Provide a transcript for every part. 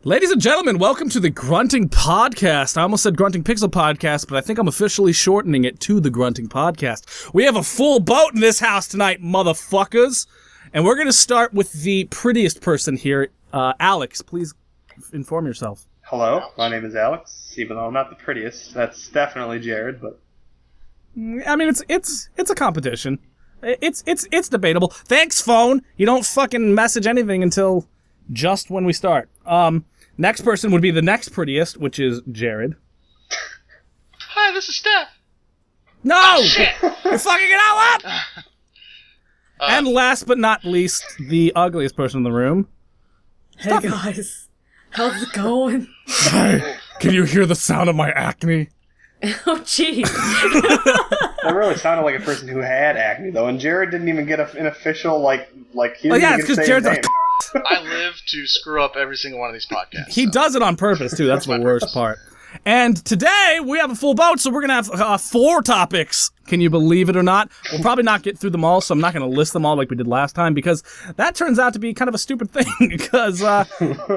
Ladies and gentlemen, welcome to the Grunting Podcast. I almost said Grunting Pixel Podcast, but I think I'm officially shortening it to the Grunting Podcast. We have a full boat in this house tonight, motherfuckers. And we're going to start with the prettiest person here. Alex, please inform yourself. Hello, my name is Alex, even though I'm not the prettiest. That's definitely Jared, but... I mean, it's a competition. It's debatable. Thanks, phone. You don't fucking message anything until just when we start. Next person would be the next prettiest, which is Jared. Hi, this is Steph. No! Oh, shit. You're fucking it all up! And last but not least, the ugliest person in the room. Hey guys, how's it going? Hey, can you hear the sound of my acne? Oh jeez. That really sounded like a person who had acne, though, and Jared didn't even get an official, like he didn't Oh, yeah, even it's get to 'cause say Jared's his a name. I live to screw up every single one of these podcasts. He does it on purpose, too. That's the worst part. And today, we have a full boat, so we're going to have 4 topics. Can you believe it or not? We'll probably not get through them all, so I'm not going to list them all like we did last time, because that turns out to be kind of a stupid thing, because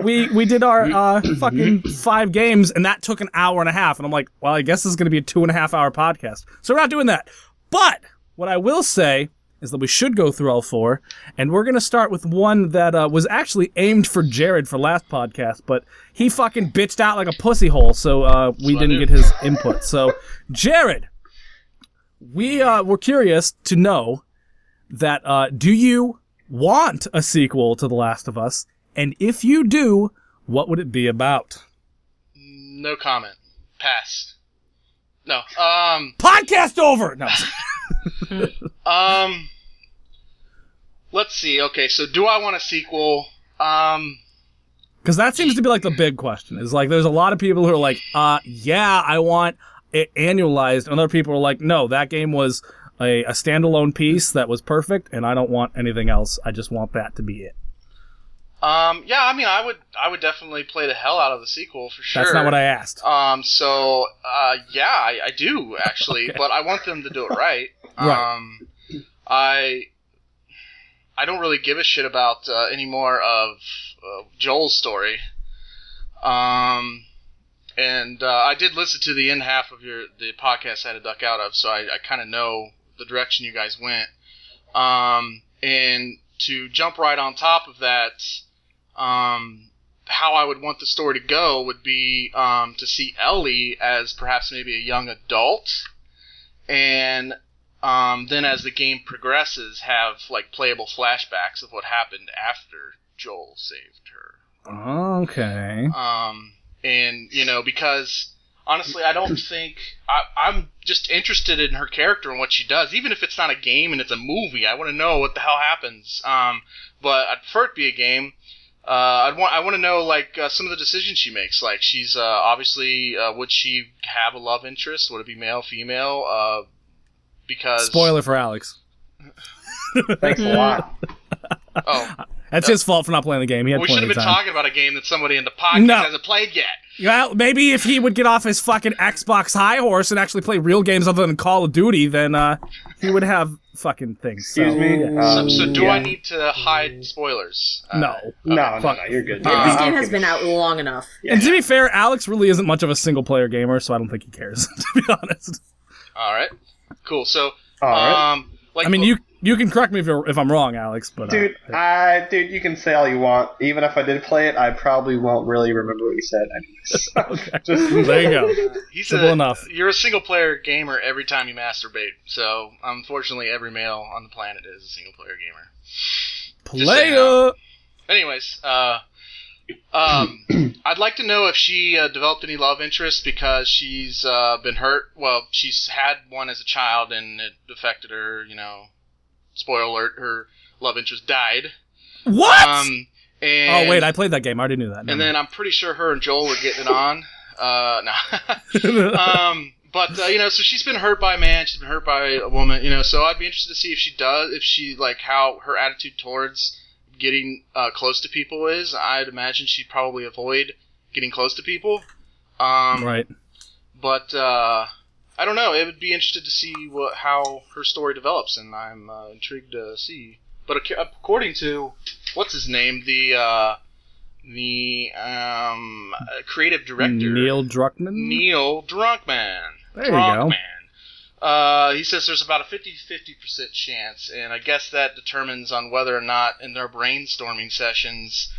we did our fucking 5 games, and that took an hour and a half, and I'm like, well, I guess this is going to be a 2.5 hour podcast. So we're not doing that. But what I will say is that we should go through all 4, and we're going to start with one that was actually aimed for Jared for last podcast, but he fucking bitched out like a pussy hole, so we didn't get his input. So, Jared, we're curious to know that do you want a sequel to The Last of Us? And if you do, what would it be about? No comment. Pass. No. Podcast over! No. Let's see. Okay, so do I want a sequel? Because that seems to be like the big question. Is like there's a lot of people who are like, yeah, I want it annualized. And other people are like, no, that game was a standalone piece that was perfect, and I don't want anything else. I just want that to be it. Yeah, I mean, I would definitely play the hell out of the sequel for sure. That's not what I asked. So, yeah, I do actually, okay. But I want them to do it right. Right. I don't really give a shit about any more of Joel's story. And I did listen to the end half of the podcast I had to duck out of, so I kind of know the direction you guys went. And to jump right on top of that, how I would want the story to go would be to see Ellie as perhaps maybe a young adult, and then as the game progresses, have like playable flashbacks of what happened after Joel saved her. Okay. And because honestly, I don't think I'm just interested in her character and what she does. Even if it's not a game and it's a movie, I want to know what the hell happens. But I'd prefer it to be a game. I want to know like some of the decisions she makes. Like she's obviously would she have a love interest? Would it be male, female? Because spoiler for Alex. Thanks a lot. Oh, that's his fault for not playing the game. He had we should have been talking about a game that somebody in the podcast hasn't played yet. Well, maybe if he would get off his fucking Xbox high horse and actually play real games other than Call of Duty, then he would have fucking things. Excuse me. So do I need to hide spoilers? No. No, you're good. This game has been out long enough. Yeah. And to be fair, Alex really isn't much of a single-player gamer, so I don't think he cares, to be honest. All right. Cool. So, like, I mean, you can correct me if I'm wrong, Alex, but dude, you can say all you want. Even if I did play it, I probably won't really remember what you said. Okay. There you go. Simple enough. You're a single-player gamer every time you masturbate. So, unfortunately, every male on the planet is a single-player gamer. Player. Anyways, I'd like to know if she developed any love interest because she's been hurt. Well, she's had one as a child and it affected her, Spoiler alert, her love interest died. What? And, oh, wait, I played that game. I already knew that. And then I'm pretty sure her and Joel were getting it on. But, so she's been hurt by a man, she's been hurt by a woman, so I'd be interested to see if how her attitude towards getting close to people is. I'd imagine she'd probably avoid getting close to people. Right. But I don't know. It would be interesting to see how her story develops, and I'm intrigued to see. But according to what's his name, the the creative director, Neil Druckmann. There you go. He says there's about a 50% chance, and I guess that determines on whether or not in their brainstorming sessions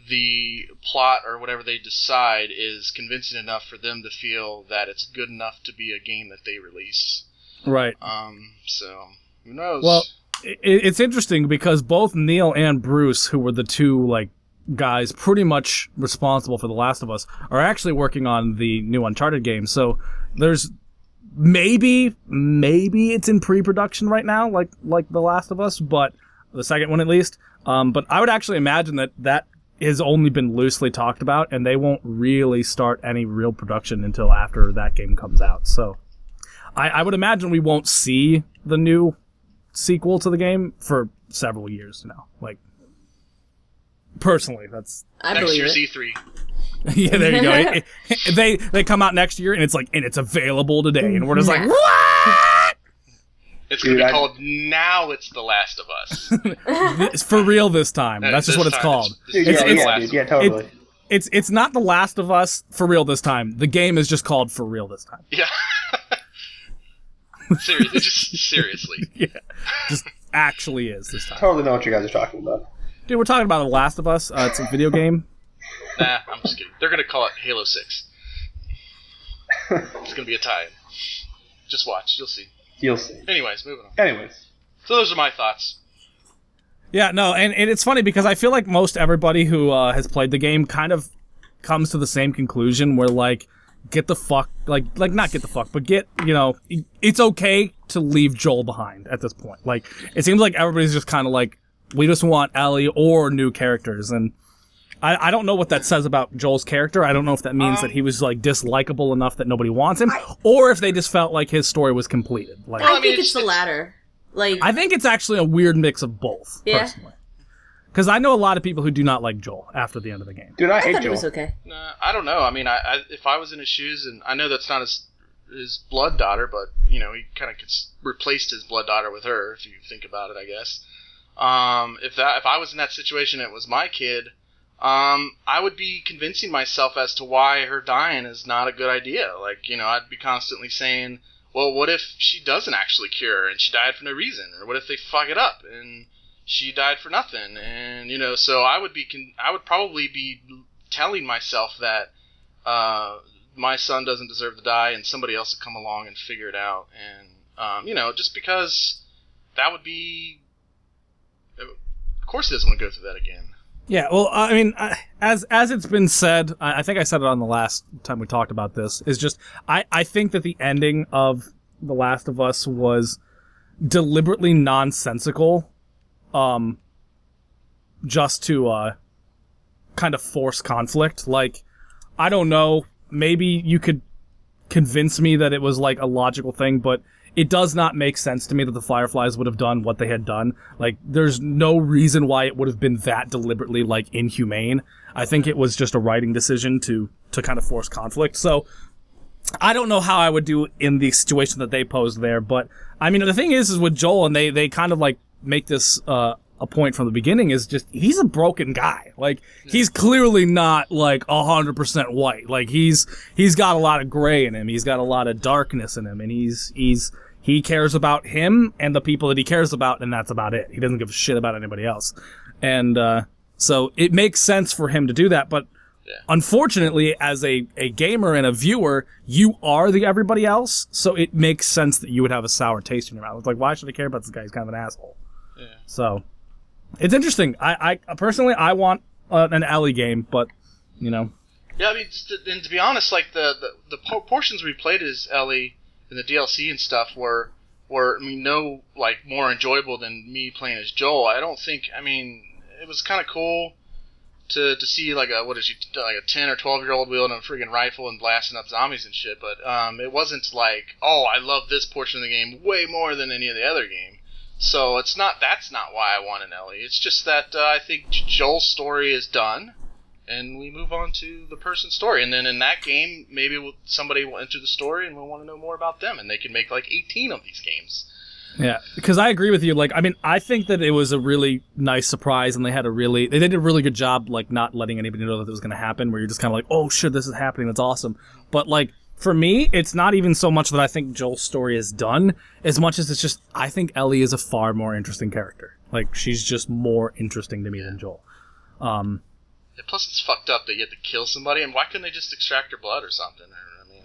the plot or whatever they decide is convincing enough for them to feel that it's good enough to be a game that they release. Right. So who knows? Well, it's interesting because both Neil and Bruce, who were the two like guys pretty much responsible for The Last of Us, are actually working on the new Uncharted game. So there's maybe it's in pre-production right now, like The Last of Us, but the second one at least. But I would actually imagine that has only been loosely talked about, and they won't really start any real production until after that game comes out. So I would imagine we won't see the new sequel to the game for several years now. Like, personally, that's next year's E3. Yeah, there you go. They come out next year, and it's available today, and we're just like, what? It's going to be called Now It's The Last of Us. It's for real this time. That's just what it's called. Yeah, totally. It's not The Last of Us for real this time. The game is just called For Real this time. Yeah. Seriously. Yeah. Just actually is this time. Totally know what you guys are talking about. Dude, we're talking about The Last of Us. It's a video game. Nah, I'm just kidding. They're going to call it Halo 6. It's going to be a tie-in. Just watch. You'll see. Anyways, moving on. So those are my thoughts. Yeah, no, and it's funny because I feel like most everybody who has played the game kind of comes to the same conclusion where, like, get the fuck, like not get the fuck, but it's okay to leave Joel behind at this point. Like, it seems like everybody's just kind of like, we just want Ellie or new characters, and I don't know what that says about Joel's character. I don't know if that means that he was like dislikable enough that nobody wants him, or if they just felt like his story was completed. Like, I think it's the latter. Like, I think it's actually a weird mix of both. Yeah. Personally, because I know a lot of people who do not like Joel after the end of the game. Dude, I hate thought Joel. It was okay. I don't know. I mean, if I was in his shoes, and I know that's not his blood daughter, but he kind of replaced his blood daughter with her. If you think about it, I guess. If I was in that situation, it was my kid. I would be convincing myself as to why her dying is not a good idea. Like, I'd be constantly saying, well, what if she doesn't actually cure and she died for no reason? Or what if they fuck it up and she died for nothing? And, so I would probably be telling myself that, my son doesn't deserve to die and somebody else would come along and figure it out. And, just because that would be, of course he doesn't want to go through that again. Yeah, well, I mean, as it's been said, I think I said it on the last time we talked about this, is just, I think that the ending of The Last of Us was deliberately nonsensical, just to, kind of force conflict. Like, I don't know, maybe you could convince me that it was, like, a logical thing, but it does not make sense to me that the Fireflies would have done what they had done. Like, there's no reason why it would have been that deliberately, like, inhumane. I think it was just a writing decision to kind of force conflict. So, I don't know how I would do in the situation that they posed there, but, I mean, the thing is with Joel, and they kind of, like, make this, a point from the beginning, is just, he's a broken guy. Like, he's clearly not, like, 100% white. Like, he's got a lot of gray in him. He's got a lot of darkness in him, and he cares about him and the people that he cares about, and that's about it. He doesn't give a shit about anybody else. And so it makes sense for him to do that, but unfortunately, as a gamer and a viewer, you are the everybody else, so it makes sense that you would have a sour taste in your mouth. It's like, why should I care about this guy? He's kind of an asshole. Yeah. So, it's interesting. I personally, I want an Ellie game, but, Yeah, I mean, to be honest, like, the portions we played as Ellie and the DLC and stuff were no, like, more enjoyable than me playing as Joel. I don't think, I mean, it was kind of cool to see, like, a 10 or 12-year-old wielding a friggin' rifle and blasting up zombies and shit, but it wasn't like, oh, I love this portion of the game way more than any of the other game. So that's not why I want an Ellie. It's just that I think Joel's story is done, and we move on to the person's story. And then in that game, maybe somebody will enter the story and we'll want to know more about them, and they can make like 18 of these games. Yeah, because I agree with you. Like, I mean, I think that it was a really nice surprise, and they did a really good job, like, not letting anybody know that it was going to happen, where you're just kind of like, oh, shit, this is happening, that's awesome. But, like, for me, it's not even so much that I think Joel's story is done, as much as it's just, I think Ellie is a far more interesting character. Like, she's just more interesting to me than Joel. Plus, it's fucked up that you have to kill somebody, and why couldn't they just extract her blood or something?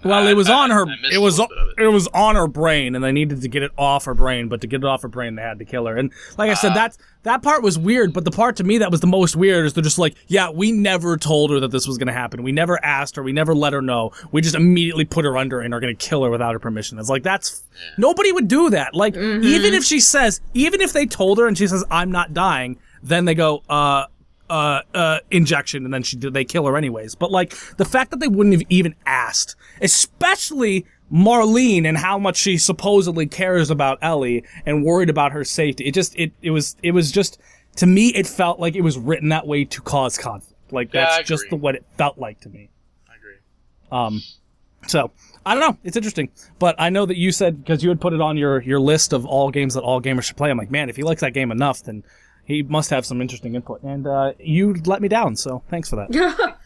Well, it was on her. It was on her brain, and they needed to get it off her brain. But to get it off her brain, they had to kill her. And like I said, that part was weird. But the part to me that was the most weird is they're just like, yeah, we never told her that this was going to happen. We never asked her. We never let her know. We just immediately put her under and are going to kill her without her permission. It's like nobody would do that. Like even if they told her and she says I'm not dying, then they go injection, and then they kill her anyways. But like the fact that they wouldn't have even asked, especially Marlene and how much she supposedly cares about Ellie and worried about her safety. It was just, to me, it felt like it was written that way to cause conflict. Like that's just what it felt like to me. I agree. So I don't know. It's interesting, but I know that you said, because you had put it on your list of all games that all gamers should play. I'm like, man, if he likes that game enough, then he must have some interesting input, and you let me down, so thanks for that.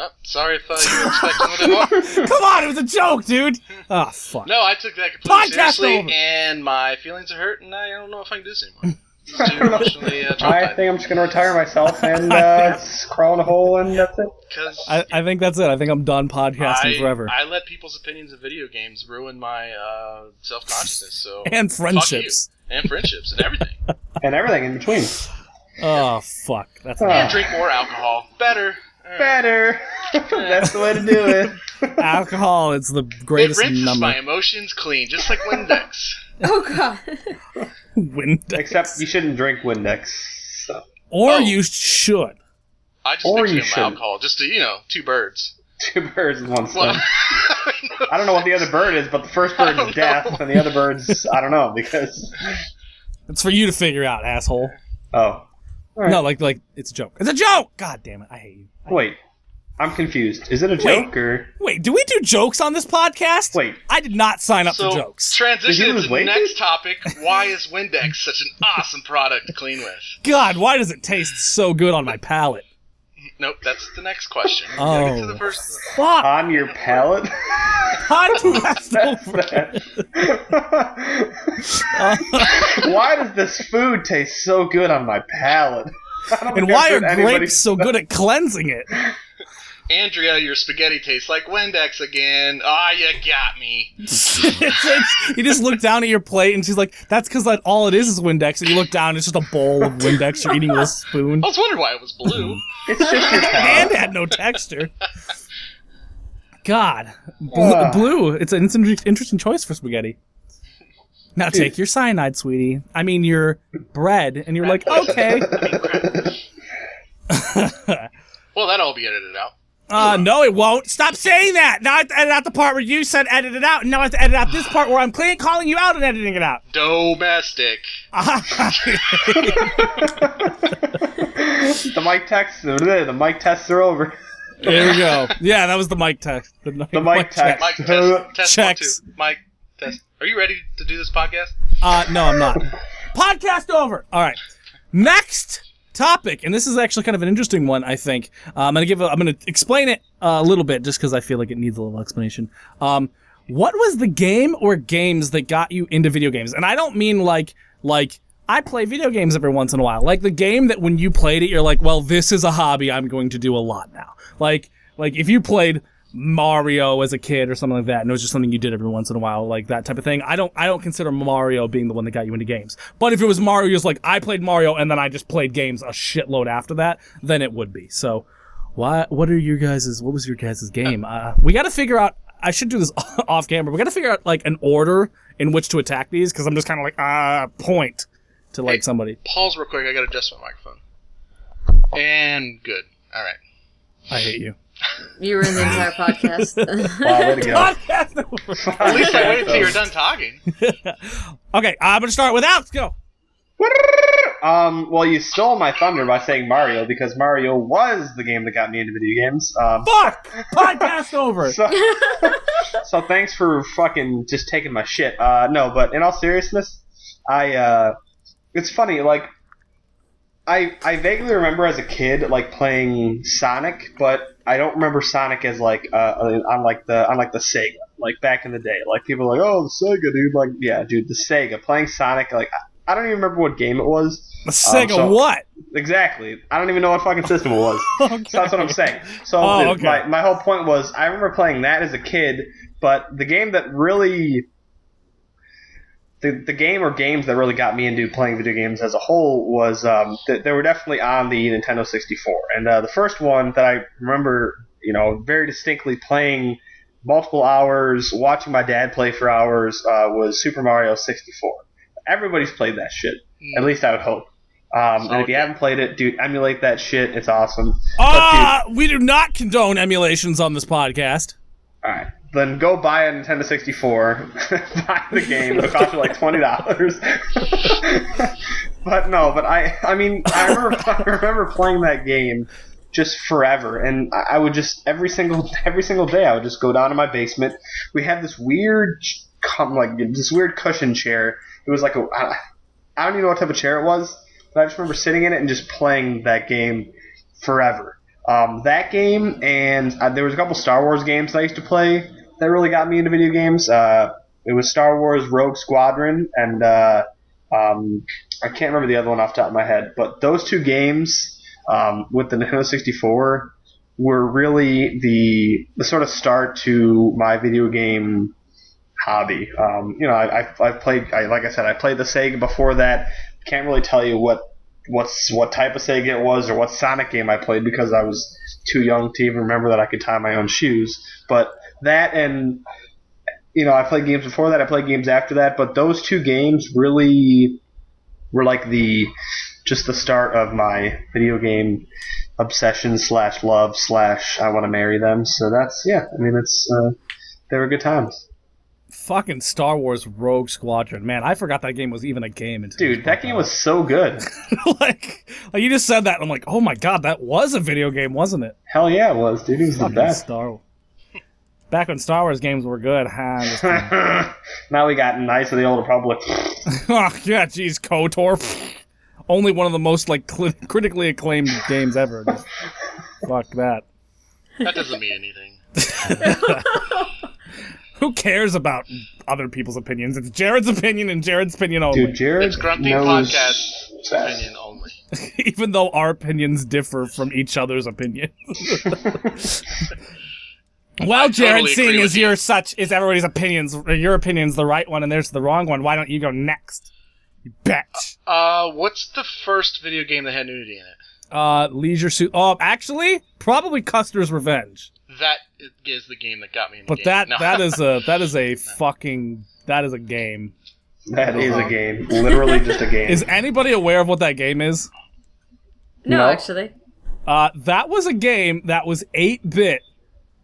Oh, sorry if you were expecting a little more. Come on, it was a joke, dude! Oh, fuck. No, I took that completely Podcast seriously, over. And my feelings are hurt, and I don't know if I can do this anymore. It's too emotionally I think I'm just going to retire myself and crawl in a hole, and that's it. I think that's it. I think I'm done podcasting forever. I let people's opinions of video games ruin my self-consciousness, so... And friendships. And friendships, and everything. And everything in between. Oh, fuck. That's And drink more alcohol. Better. Better. That's the way to do it. Alcohol, it's the greatest number. It rinses number. my emotions clean, just like Windex. Oh, God. Windex. Except you shouldn't drink Windex. So. Or you should. I just mix in my alcohol, just to, two birds. Two birds in one stone. I don't know what the other bird is, but the first bird is death, and the other bird's, I don't know, because... It's for you to figure out, asshole. Oh. Right. No, like it's a joke. It's a joke! God damn it, I hate you. Wait, I'm confused. Is it a joke, or... Wait, do we do jokes on this podcast? Wait. I did not sign up for jokes. Transition to the next topic. Why is Windex such an awesome product to clean with? God, why does it taste so good on my palate? Nope, that's the next question. Oh, get to the first... fuck! On your palate? Podcast Why does this food taste so good on my palate? And why are grapes so good at cleansing it? Andrea, your spaghetti tastes like Windex again. Ah, you got me. You just look down at your plate and she's like, that's because all it is Windex. And you look down, it's just a bowl of Windex you're eating with a spoon. I was wondering why it was blue. It's just your And had no texture. God. Blue. It's an interesting choice for spaghetti. Now take your cyanide, sweetie. I mean, your bread. And you're like, okay. Well, that'll all be edited out. No, it won't. Stop saying that. Now I have to edit out the part where you said edit it out, and now I have to edit out this part where I'm calling you out and editing it out. Domestic. The mic tests are over. There we go. Yeah, that was the mic test. The mic test. Mic test. Checks. 1, 2. Mic test. Are you ready to do this podcast? No, I'm not. Podcast over. All right. Next topic, and this is actually kind of an interesting one, I think. I'm gonna explain it a little bit, just because I feel like it needs a little explanation. What was the game or games that got you into video games? And I don't mean like I play video games every once in a while. Like the game that when you played it, you're like, well, this is a hobby I'm going to do a lot now. Like if you played Mario as a kid or something like that, and it was just something you did every once in a while, like that type of thing. I don't consider Mario being the one that got you into games. But if it was Mario, just like I played Mario and then I just played games a shitload after that, then it would be. So, what was your guys' game? We got to figure out. I should do this off camera. We got to figure out like an order in which to attack these, because I'm just kind of like point to like somebody. Pause real quick. I got to adjust my microphone. And good. All right. I hate you. You were in the entire podcast. Wow, way to go. Podcast over. At least I waited till you're done talking. Okay, I'm gonna start with Alex. Go. Well, you stole my thunder by saying Mario, because Mario was the game that got me into video games. Fuck! Podcast over! So thanks for fucking just taking my shit. No, but in all seriousness, it's funny, like, I vaguely remember as a kid, like, playing Sonic, but I don't remember Sonic as, like, on the Sega, like, back in the day. Like, people are like, oh, the Sega, dude. Like, yeah, dude, the Sega. Playing Sonic, like, I don't even remember what game it was. The Sega what? Exactly. I don't even know what fucking system it was. Okay. So that's what I'm saying. So okay. my whole point was, I remember playing that as a kid, but the game that really... The game or games that really got me into playing video games as a whole was they were definitely on the Nintendo 64. And the first one that I remember, very distinctly playing multiple hours, watching my dad play for hours, was Super Mario 64. Everybody's played that shit. At least I would hope. And if you haven't played it, dude, emulate that shit. It's awesome. We do not condone emulations on this podcast. All right. Then go buy a Nintendo 64, buy the game. It'll cost you like $20. but I mean, I remember playing that game just forever, and I would just every single day I would just go down to my basement. We had this weird cushion chair. It was like I don't even know what type of chair it was, but I just remember sitting in it and just playing that game forever. That game, and there was a couple Star Wars games I used to play that really got me into video games. It was Star Wars Rogue Squadron, and I can't remember the other one off the top of my head, but those two games with the Nintendo 64 were really the sort of start to my video game hobby. I've played, like I said, I played the Sega before that. Can't really tell you what type of Sega it was or what Sonic game I played because I was too young to even remember that I could tie my own shoes. But that and, I played games before that, I played games after that, but those two games really were like the start of my video game obsession / love / I want to marry them. So that's, yeah, I mean, they were good times. Fucking Star Wars Rogue Squadron. Man, I forgot that game was even a game. Dude, that game was so good. like you just said that, and I'm like, oh my god, that was a video game, wasn't it? Hell yeah, it was, dude. It was the best. Back when Star Wars games were good, huh? Now we got Knights of the Old Republic. Oh, yeah, jeez, KOTOR. Only one of the most, critically acclaimed games ever. Just, fuck that. That doesn't mean anything. Who cares about other people's opinions? It's Jared's opinion and Jared's opinion only. Dude, Jared it's Grunting Podcast opinion only. Even though our opinions differ from each other's opinion. Well, Jared, totally seeing as everybody's opinions, your opinion's the right one and theirs the wrong one, why don't you go next? You bitch. What's the first video game that had nudity in it? Leisure Suit. Oh, actually, probably Custer's Revenge. That is the game that got me in the But game. that is a game. That is a game. Literally just a game. Is anybody aware of what that game is? No, actually. That was a game that was 8-bit,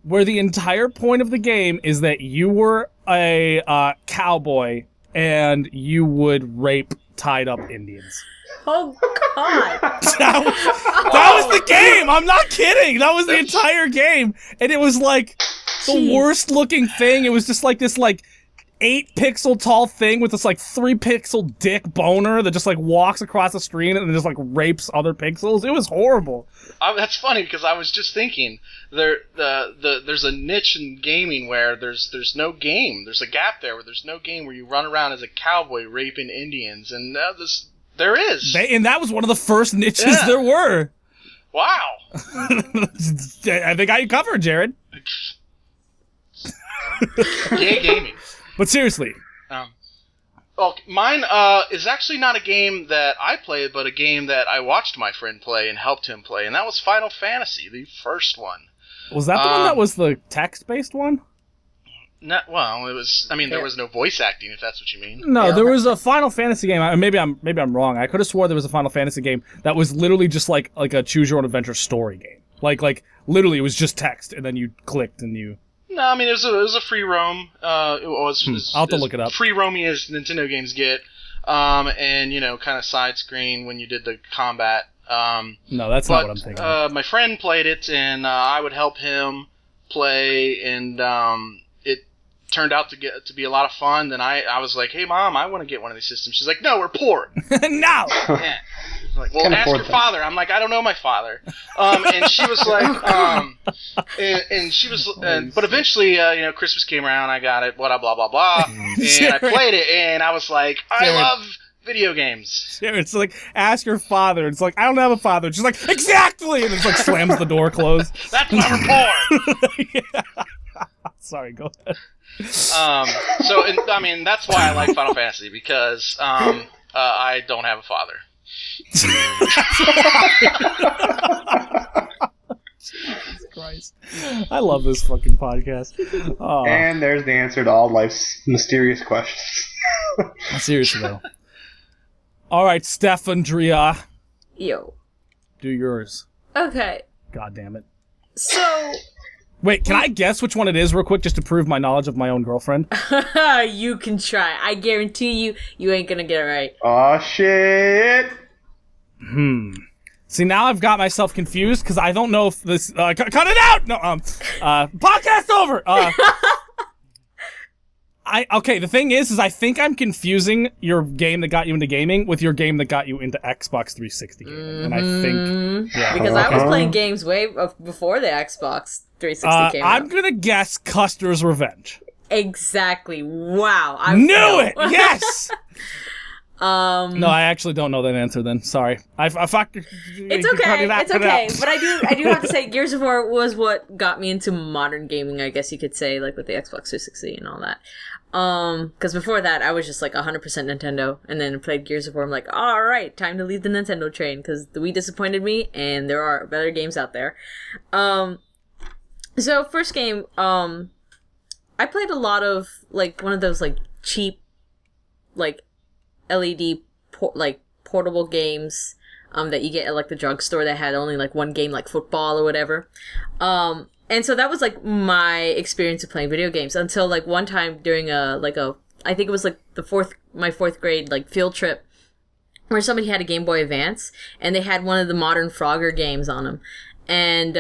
where the entire point of the game is that you were a cowboy and you would rape tied up Indians. Oh, God. that was the game. I'm not kidding. That was the entire game. And it was like the worst looking thing. It was just like this 8-pixel tall thing with this 3-pixel dick boner that just walks across the screen and just rapes other pixels. It was horrible. That's funny because I was just thinking there's a niche in gaming where there's no game. There's a gap there where there's no game where you run around as a cowboy raping Indians, and there is. And that was one of the first niches there were. Wow. I think I covered, Jared. Yay, gaming. But seriously. Mine is actually not a game that I played, but a game that I watched my friend play and helped him play, and that was Final Fantasy, the first one. Was that the one that was the text-based one? No, well, it was. I mean, there was no voice acting, if that's what you mean. No, there was a Final Fantasy game. Maybe I'm wrong. I could have swore there was a Final Fantasy game that was literally just like a choose your own adventure story game. Like literally, it was just text, and then you clicked and you. No, I mean it was a free roam. I'll have to look it up. Free roamy as Nintendo games get, and kind of side screen when you did the combat. No, that's not what I'm thinking. My friend played it, and I would help him play, and turned out to be a lot of fun. Then I was like, hey Mom, I want to get one of these systems. She's like, no, we're poor. No. Yeah. I'm like, well, ask your father. I'm like, I don't know my father. And she was like, and she was, but eventually, Christmas came around. I got it. Blah blah blah blah. And I played it, and I was like, I love video games. Yeah, it's like, ask your father. It's like, I don't have a father. She's like, exactly, and it's like slams the door closed. That's why we're poor. Yeah. Sorry, go ahead. That's why I like Final Fantasy, because I don't have a father. Jesus Christ. I love this fucking podcast. Oh. And there's the answer to all life's mysterious questions. Seriously, though. All right, Stephandria. Yo. Do yours. Okay. God damn it. So... Wait, can I guess which one it is real quick just to prove my knowledge of my own girlfriend? You can try. I guarantee you ain't gonna get it right. Aw, shit. See, now I've got myself confused because I don't know if this... cut it out! No, podcast over! Okay, the thing is I think I'm confusing your game that got you into gaming with your game that got you into Xbox 360 gaming. And I think... Yeah. Because I was playing games way before the Xbox 360 came out. I'm gonna guess Custer's Revenge. Exactly. Wow. Knew it! Yes! No, I actually don't know that answer then. Sorry. I fucked... It's okay. It's okay. But I do have to say, Gears of War was what got me into modern gaming, I guess you could say, like with the Xbox 360 and all that. Because before that, I was just like 100% Nintendo, and then played Gears of War. I'm like, all right, time to leave the Nintendo train, because the Wii disappointed me, and there are better games out there. So first game, I played a lot of like one of those like cheap, like LED portable games that you get at like the drugstore that had only like one game, like football or whatever. And so that was like my experience of playing video games until like one time during I think it was like my fourth grade like field trip where somebody had a Game Boy Advance and they had one of the modern Frogger games on them. And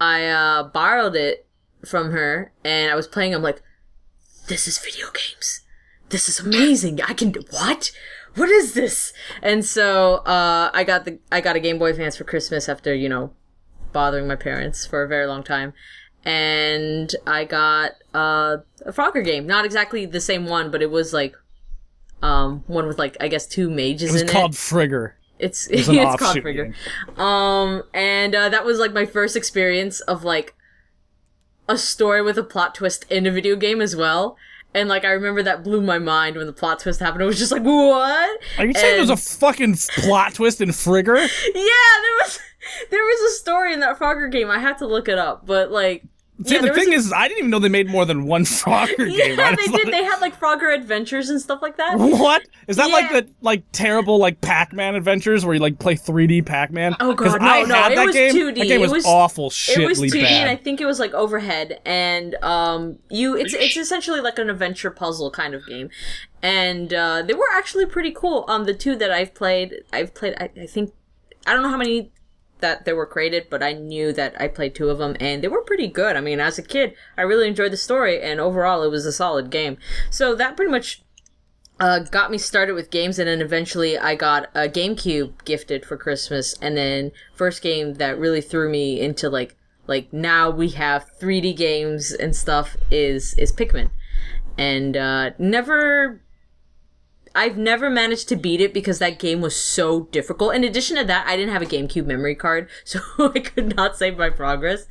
I borrowed it from her and I was playing. I'm like, this is video games. This is amazing. I can do what? What is this? And so I got a Game Boy Advance for Christmas after, bothering my parents for a very long time. And I got a Frogger game. Not exactly the same one, but it was like one with like, I guess 2 mages in it. It was called Frigger. It's called Frigger. And that was like my first experience of like a story with a plot twist in a video game as well. And, like, I remember that blew my mind when the plot twist happened. I was just like, what? Are you saying there was a fucking plot twist in Frigger? Yeah, there was a story in that Frogger game. I had to look it up, but, like... See, the thing is, I didn't even know they made more than one Frogger game. Yeah, they did. They had, like, Frogger Adventures and stuff like that. What? Is that like the, like, terrible, like, Pac-Man adventures where you, like, play 3D Pac-Man? Oh, God, no, it was 2D. That game was awful, shittily bad. It was 2D, and I think it was, like, overhead, and, it's essentially like an adventure puzzle kind of game. And, they were actually pretty cool. The 2 that I've played, I think, I don't know how many that they were created, but I knew that I played 2 of them, and they were pretty good. I mean, as a kid, I really enjoyed the story, and overall, it was a solid game. So that pretty much got me started with games, and then eventually I got a GameCube gifted for Christmas, and then first game that really threw me into like now we have 3D games and stuff is Pikmin, and I've never managed to beat it because that game was so difficult. In addition to that, I didn't have a GameCube memory card, so I could not save my progress.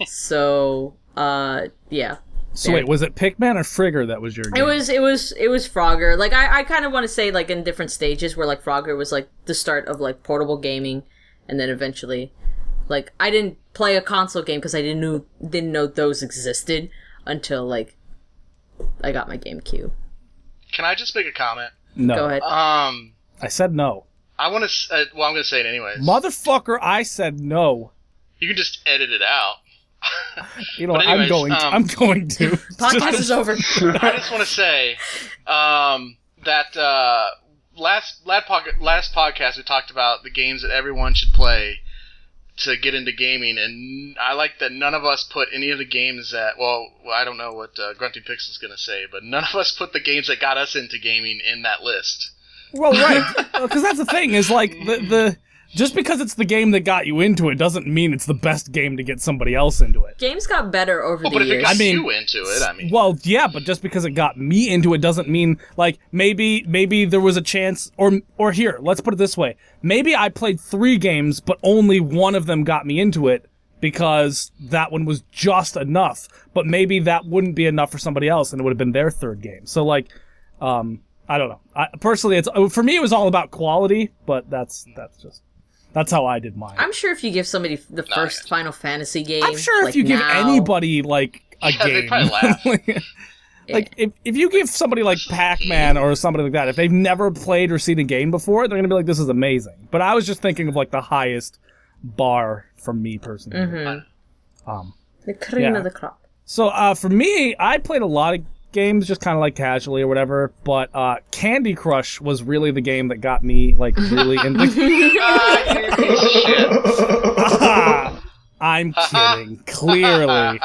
So, yeah. So wait, was it Pikmin or Frigger that was your game? It was Frogger. Like, I kind of want to say, like, in different stages where, like, Frogger was, like, the start of, like, portable gaming, and then eventually, like, I didn't play a console game because I didn't know those existed until, like, I got my GameCube. Can I just make a comment? No. Go ahead. I said no. I want to... I'm going to say it anyways. Motherfucker, I said no. You can just edit it out. You know what? I'm going to. Podcast is over. I just want to say that last podcast we talked about the games that everyone should play to get into gaming, and I like that none of us put any of the games that, well I don't know what Grunting Pixel is going to say, but none of us put the games that got us into gaming in that list. Well, right, because that's the thing, is like, the just because it's the game that got you into it doesn't mean it's the best game to get somebody else into it. Games got better over the but if years. it got you into it, Well, yeah, but just because it got me into it doesn't mean, like, maybe there was a chance, or here, let's put it this way. Maybe I played 3 games, but only one of them got me into it, because that one was just enough. But maybe that wouldn't be enough for somebody else, and it would have been their 3rd game. So, like, I don't know. Personally, for me, it was all about quality, but that's how I did mine. I'm sure if you give somebody the first Final Fantasy game, I'm sure like if you give now, anybody like a game, they'd probably laugh. like if you give somebody like Pac-Man or somebody like that, if they've never played or seen a game before, they're gonna be like, "This is amazing." But I was just thinking of like the highest bar for me personally. Mm-hmm. The cream of the crop. So for me, I played a lot of games just kind of like casually or whatever, but Candy Crush was really the game that got me like really into I'm kidding. Clearly.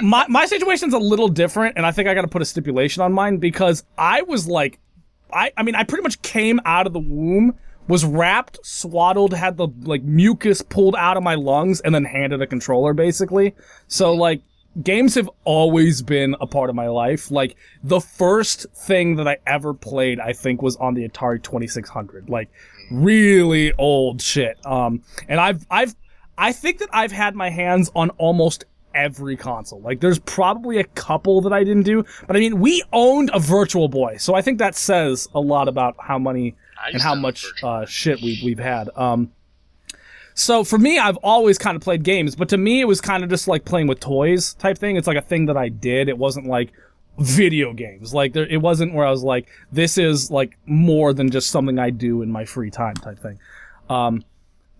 My situation's a little different, and I think I gotta put a stipulation on mine, because I was like, I pretty much came out of the womb, was wrapped, swaddled, had the like mucus pulled out of my lungs, and then handed a controller, basically. So like, games have always been a part of my life. Like, the first thing that I ever played, I think, was on the Atari 2600. Like, really old shit. And I think that I've had my hands on almost every console. Like, there's probably a couple that I didn't do, but I mean, we owned a Virtual Boy, so I think that says a lot about how many and how much shit we've had. So for me, I've always kind of played games, but to me, it was kind of just like playing with toys type thing. It's like a thing that I did. It wasn't like video games. Like, it wasn't where I was like, this is like more than just something I do in my free time type thing.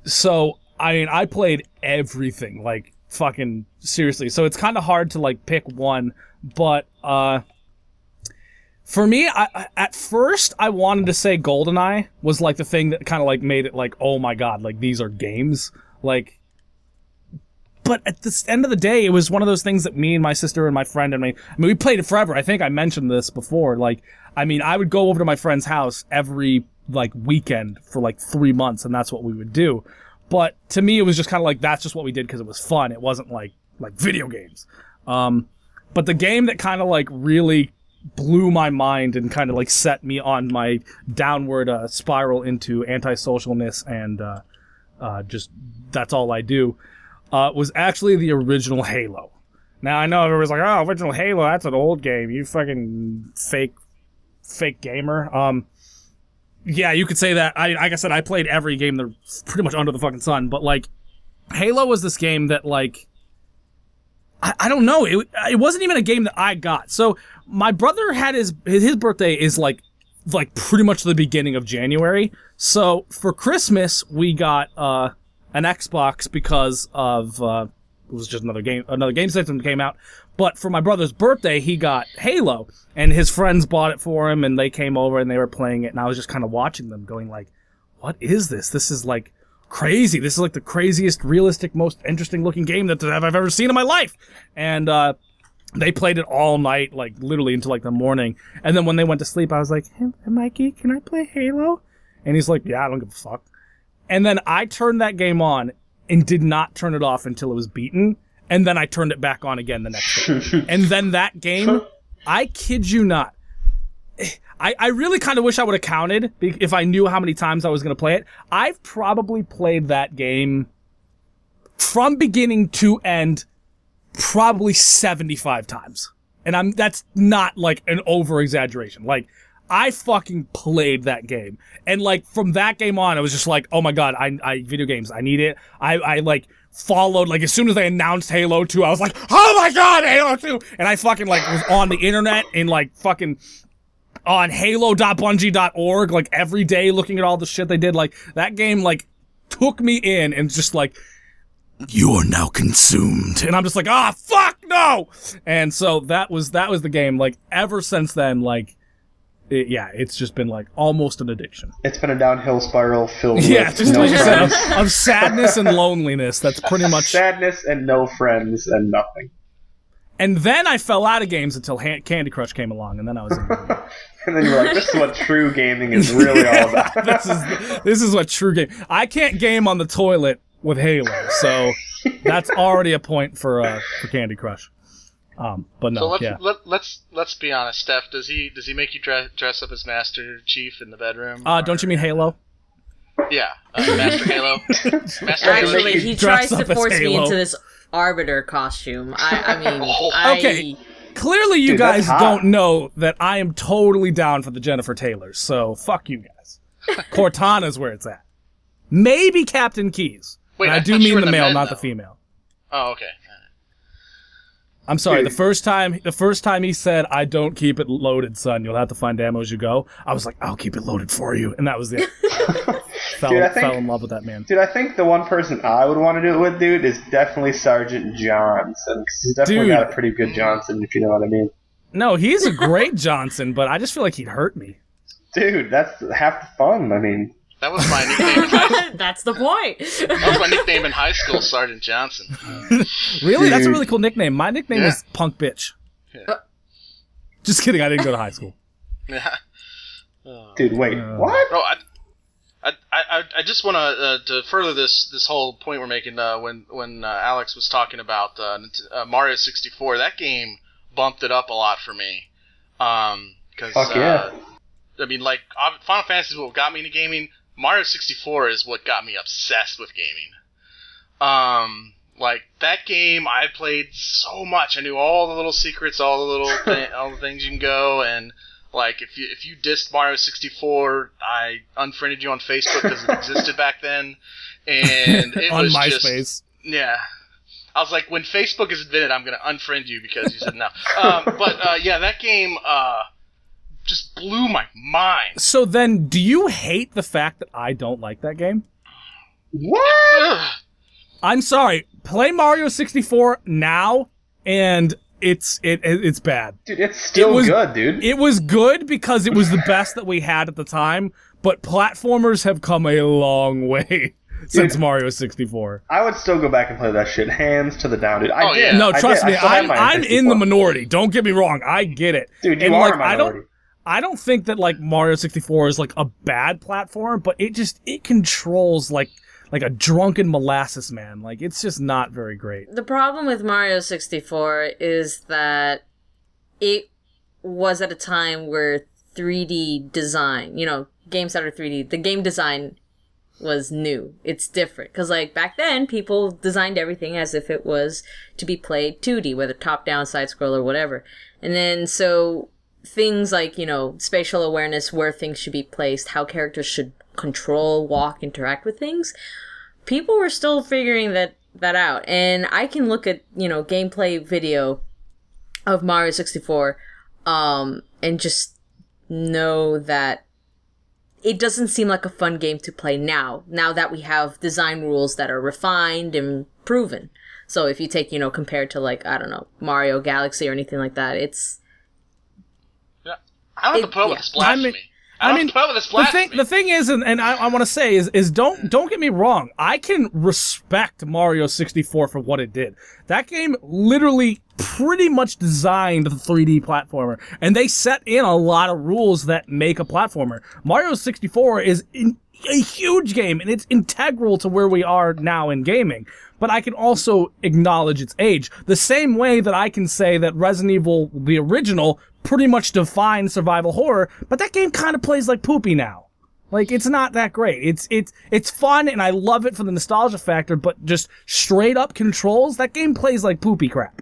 So I mean, I played everything, like fucking seriously. So it's kind of hard to like pick one, but for me, at first, I wanted to say GoldenEye was, like, the thing that kind of, like, made it, like, oh my god, like, these are games. Like, but at the end of the day, it was one of those things that me and my sister and my friend and me, I mean, we played it forever. I think I mentioned this before. Like, I mean, I would go over to my friend's house every, like, weekend for, like, 3 months, and that's what we would do. But to me, it was just kind of like, that's just what we did because it was fun. It wasn't, like video games. But the game that kind of, like, really blew my mind and kind of like set me on my downward spiral into antisocialness and just that's all I do was actually the original Halo. Now I know everybody's like, oh, original Halo, that's an old game, you fucking fake gamer. Yeah, you could say that. Like I said, I played every game that's pretty much under the fucking sun, but like Halo was this game that like I don't know. It wasn't even a game that I got. So my brother had his birthday is like pretty much the beginning of January. So for Christmas we got an Xbox because of it was just another game system came out. But for my brother's birthday he got Halo, and his friends bought it for him, and they came over and they were playing it, and I was just kind of watching them going like, what is this? This is like crazy. This is like the craziest, realistic, most interesting looking game that I've ever seen in my life. And they played it all night, like literally until like the morning. And then when they went to sleep, I was like, hey, Mikey, can I play Halo? And he's like, yeah, I don't give a fuck. And then I turned that game on and did not turn it off until it was beaten. And then I turned it back on again the next day. And then that game, I kid you not, I really kind of wish I would have counted if I knew how many times I was going to play it. I've probably played that game from beginning to end probably 75 times. And that's not like an over-exaggeration. Like, I fucking played that game. And like from that game on, I was just like, oh my god, I video games, I need it. I like followed, like as soon as they announced Halo 2, I was like, oh my god, Halo 2! And I fucking like was on the internet and like fucking on halo.bungie.org, like every day looking at all the shit they did. Like that game like took me in and just like, you are now consumed. And I'm just like, ah, fuck no! And so that was the game. Like ever since then, like it's just been like almost an addiction. It's been a downhill spiral filled with just no like you said, friends. of sadness and loneliness. That's pretty much Sadness and no friends and nothing. And then I fell out of games until Candy Crush came along, and then I was in. And then you're like, this is what true gaming is really all about. this is what true game. I can't game on the toilet with Halo, so that's already a point for Candy Crush. But no, so let's be honest, Steph. Does he make you dress up as Master Chief in the bedroom? Don't you mean Halo? Yeah, Master Halo. Actually, he tries to force me into this Arbiter costume. I mean, okay. Clearly, you guys don't know that I am totally down for the Jennifer Taylors, so fuck you guys. Cortana's where it's at. Maybe Captain Keys. Wait, I do mean the male, not the female. Oh, okay. I'm sorry. The first time he said, "I don't keep it loaded, son. You'll have to find ammo as you go." I was like, "I'll keep it loaded for you," and that was it. fell in love with that man. Dude, I think the one person I would want to do it with, dude, is definitely Sergeant Johnson. Because he's definitely got a pretty good Johnson, if you know what I mean. No, he's a great Johnson, but I just feel like he'd hurt me. Dude, that's half the fun. I mean, that was my nickname in high school. That's the point. That was my nickname in high school, Sergeant Johnson. Really? Dude. That's a really cool nickname. My nickname is Punk Bitch. Yeah. Just kidding. I didn't go to high school. Yeah. Dude, wait, what? Bro, I just want to further this whole point we're making. When Alex was talking about Mario 64, that game bumped it up a lot for me. Fuck yeah. I mean, like, Final Fantasy is what got me into gaming. Mario 64 is what got me obsessed with gaming. Like, that game, I played so much. I knew all the little secrets, all the things you can go, and, like, if you dissed Mario 64, I unfriended you on Facebook because it existed back then, and it on was MySpace. Yeah. I was like, when Facebook is invented, I'm going to unfriend you because you said no. That game, just blew my mind. So then, do you hate the fact that I don't like that game? What? I'm sorry. Play Mario 64 now, and it's bad. Dude, it's still good, dude. It was good because it was the best that we had at the time, but platformers have come a long way since Mario 64. I would still go back and play that shit, hands to the down, dude. No, trust me, I'm in the minority. Don't get me wrong. I get it. Dude, you are a minority. I don't think that like Mario 64 is like a bad platform, but it controls like a drunken molasses man. Like, it's just not very great. The problem with Mario 64 is that it was at a time where 3D design, games that are 3D, the game design was new. It's different. Because, like, back then, people designed everything as if it was to be played 2D, whether top-down, side-scroll, or whatever. And then, so things like, spatial awareness, where things should be placed, how characters should control, walk, interact with things, people were still figuring that out. And I can look at, gameplay video of Mario 64, and just know that it doesn't seem like a fun game to play now that we have design rules that are refined and proven. So if you take, compared to, like, I don't know, Mario Galaxy or anything like that, it's... Yeah. I don't have to put up with this blasphemy. The thing is, and I want to say is don't get me wrong. I can respect Mario 64 for what it did. That game literally pretty much designed the 3D platformer, and they set in a lot of rules that make a platformer. Mario 64 is a huge game, and it's integral to where we are now in gaming. But I can also acknowledge its age. The same way that I can say that Resident Evil, the original, pretty much defined survival horror, but that game kind of plays like poopy now. Like, it's not that great. It's fun, and I love it for the nostalgia factor, but just straight up controls, that game plays like poopy crap.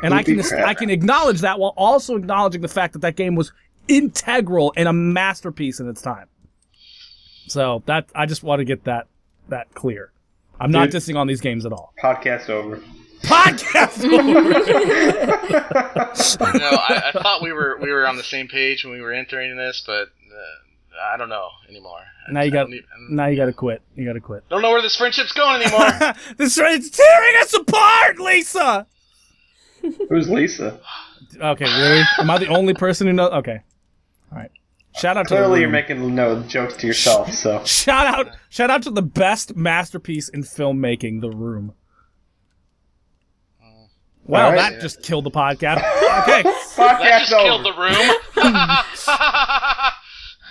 And I can acknowledge that while also acknowledging the fact that game was integral and a masterpiece in its time. So that I just want to get that clear. I'm not dissing on these games at all. Podcast over. Podcast over. I thought we were on the same page when we were entering this, but I don't know anymore. Now you got to quit. You got to quit. Don't know where this friendship's going anymore. It's tearing us apart, Lisa. Who's Lisa? Okay, really? Am I the only person who knows? Okay. All right. Shout out to Clearly, you're making no jokes to yourself. So shout out to the best masterpiece in filmmaking, The Room. Wow, right. that just killed the podcast. Okay. That just over. killed the room.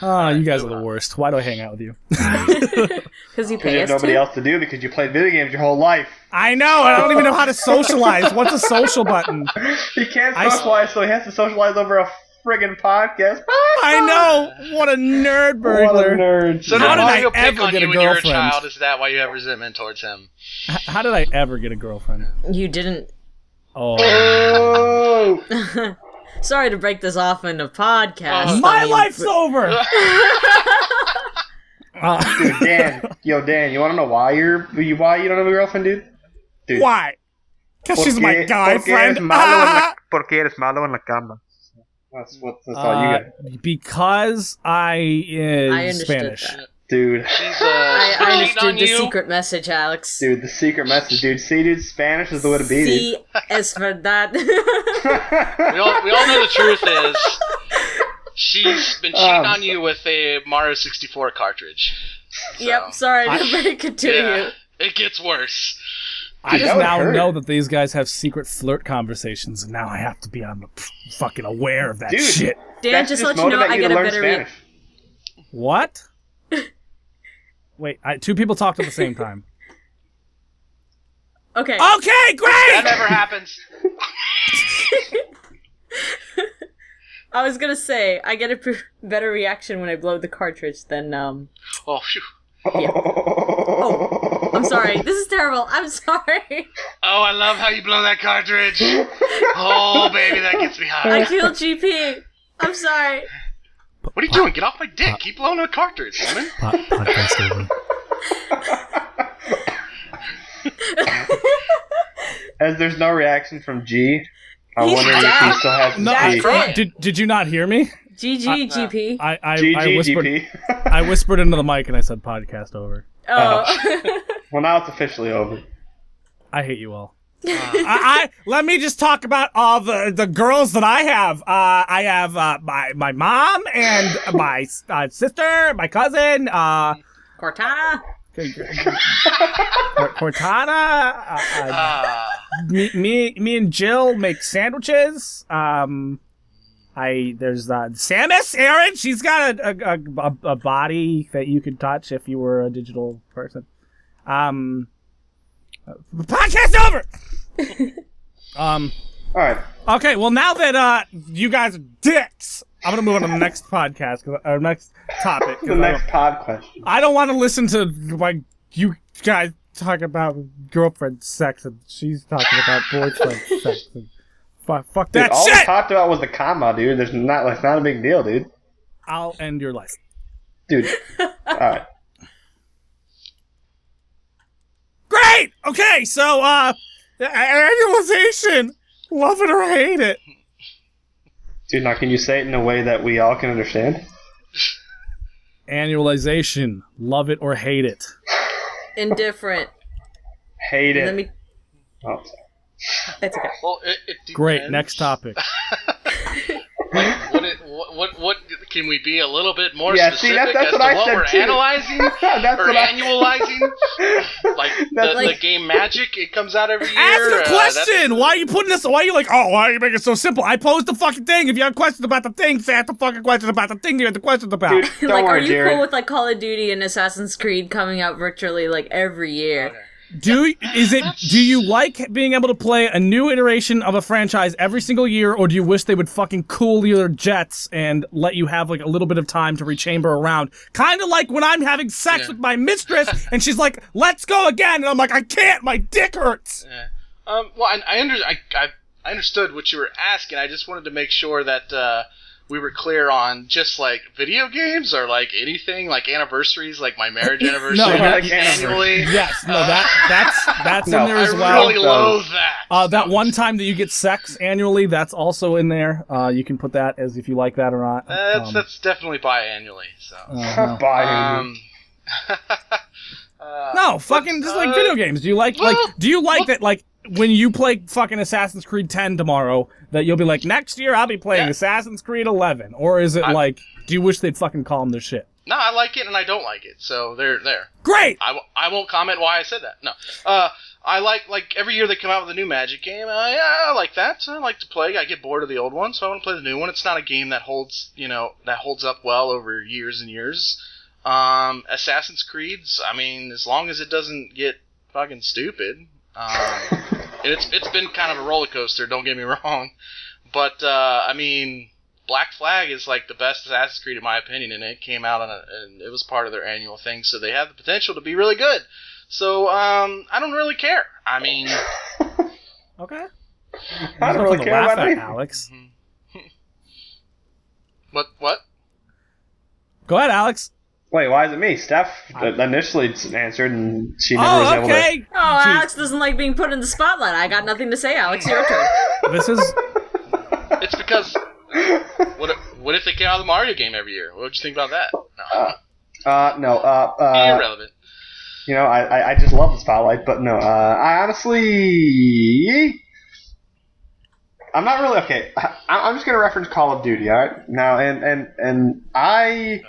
Oh, you guys are the worst. Why do I hang out with you? Because you You pay have us nobody to? else to do because you played video games your whole life. I know. I don't even know how to socialize. What's a social button? He can't socialize, so he has to socialize over a friggin' podcast. I know. What a nerd What a burglar. nerd. So How did did I Mario pick ever on get you a when you were a girlfriend? child? Is that why you have resentment towards him? How did I ever get a girlfriend? You didn't. Oh. Oh. Sorry to break this off in a podcast. My I mean, life's over. Dude, Dan, you want to know why you don't have a girlfriend, dude? Why? Because she's my guy porque friend. Porque eres malo en la cama. That's all you got. Because I is understood Spanish. that. Dude. She's I cheating understood on the you. secret message, Alex. Dude, the secret message, dude. See, dude, Spanish is the way to be, dude. Sí, es verdad. We all know the truth is she's been cheating on you with a Mario 64 cartridge. So, Yep, sorry to break it to yeah, you. it gets worse. I Dude, just that would now hurt. know that these guys have secret flirt conversations, and now I have to be on the fucking aware of that Dude. shit. Dan, That just should let you know motivate I to get a learn better... Spanish. What? Wait, two people talked at the same time. Okay. Okay, That great! never happens. I was gonna say, I get a better reaction when I blow the cartridge than, Oh, phew. Oh, I'm sorry. This is terrible. I'm sorry. Oh, I love how you blow that cartridge. Oh, baby, that gets me hot. I killed GP. I'm sorry. What are you doing? Get off my dick. Keep blowing a cartridge, woman. Podcast over. As there's no reaction from G, I'm He's wondering if down. he still has No, his That's P. it. did you not hear me? GG, GP. I whispered. GGGP. I whispered into the mic and I said podcast over. Oh. Well, now it's officially over. I hate you all. I let me just talk about all the girls that I have. I have my mom and my sister, my cousin, Cortana. Cortana. Me and Jill make sandwiches. There's Samus, Aaron. She's got a body that you could touch if you were a digital person. Podcast over. All right. Okay, well now that you guys are dicks, I'm gonna move on to the next podcast, or next topic. 'cause The next pod question. I don't want to listen to like you guys talk about girlfriend sex and she's talking about boyfriend sex. And fuck Dude, that all we shit. talked about was the comma, dude. It's not a big deal, dude. I'll end your life. Dude. All right. Great. Okay, so annualization, love it or hate it. Dude, now can you say it in a way that we all can understand? Annualization, love it or hate it. Indifferent. Hate it. Let me. Oh, sorry. It's okay. Well, it depends. Great. Next topic. What can we be a little bit more Yeah, see, specific that's as what to I what said, we're too. analyzing That's or what I- annualizing? Like That's the like- game Magic, it comes out every year. Ask a question. Why are you putting this? Why are you like? Oh, why are you making it so simple? I posed the fucking thing. If you have questions about the thing, say the fucking questions about the thing you have the questions about. Dude, don't Like, worry, are you Jared. cool with like Call of Duty and Assassin's Creed coming out virtually like every year? Okay. Do you like being able to play a new iteration of a franchise every single year, or do you wish they would fucking cool your jets and let you have like a little bit of time to rechamber around? Kind of like when I'm having sex with my mistress and she's like, "Let's go again," and I'm like, "I can't, my dick hurts." Yeah. Well, I understood what you were asking. I just wanted to make sure that we were clear on just like video games or like anything, like anniversaries, like my marriage anniversary No, like annually. Yes, no, that's No, in there I as well. really loathe that. That one time that you get sex annually, that's also in there. You can put that as if you like that or not. That's definitely biannually. So. No. Bye. No, fucking just like video games. Do you like do you like that like when you play fucking Assassin's Creed 10 tomorrow, that you'll be like, next year I'll be playing Assassin's Creed 11? Or is it like, do you wish they'd fucking call them their shit? No, I like it and I don't like it, so they're there. Great! I won't comment why I said that. No. I like every year they come out with a new Magic game. I like that. I like to play. I get bored of the old one, so I want to play the new one. It's not a game that holds up well over years and years. Assassin's Creed's, I mean, as long as it doesn't get fucking stupid. It's been kind of a roller coaster, don't get me wrong. But, I mean, Black Flag is like the best Assassin's Creed in my opinion, and it came out and it was part of their annual thing, so they have the potential to be really good. So, I don't really care. I mean... Okay. I don't really care about anything. Alex. What? Go ahead, Alex. Wait, why is it me? Steph initially answered, and she never was able to... Oh, Alex doesn't like being put in the spotlight. I got nothing to say, Alex. Your turn. This is... It's because... What if they came out with a Mario game every year? What would you think about that? No. Irrelevant. You know, I just love the spotlight, but no. I honestly... I'm not really... Okay, I'm just going to reference Call of Duty, alright? Now, and I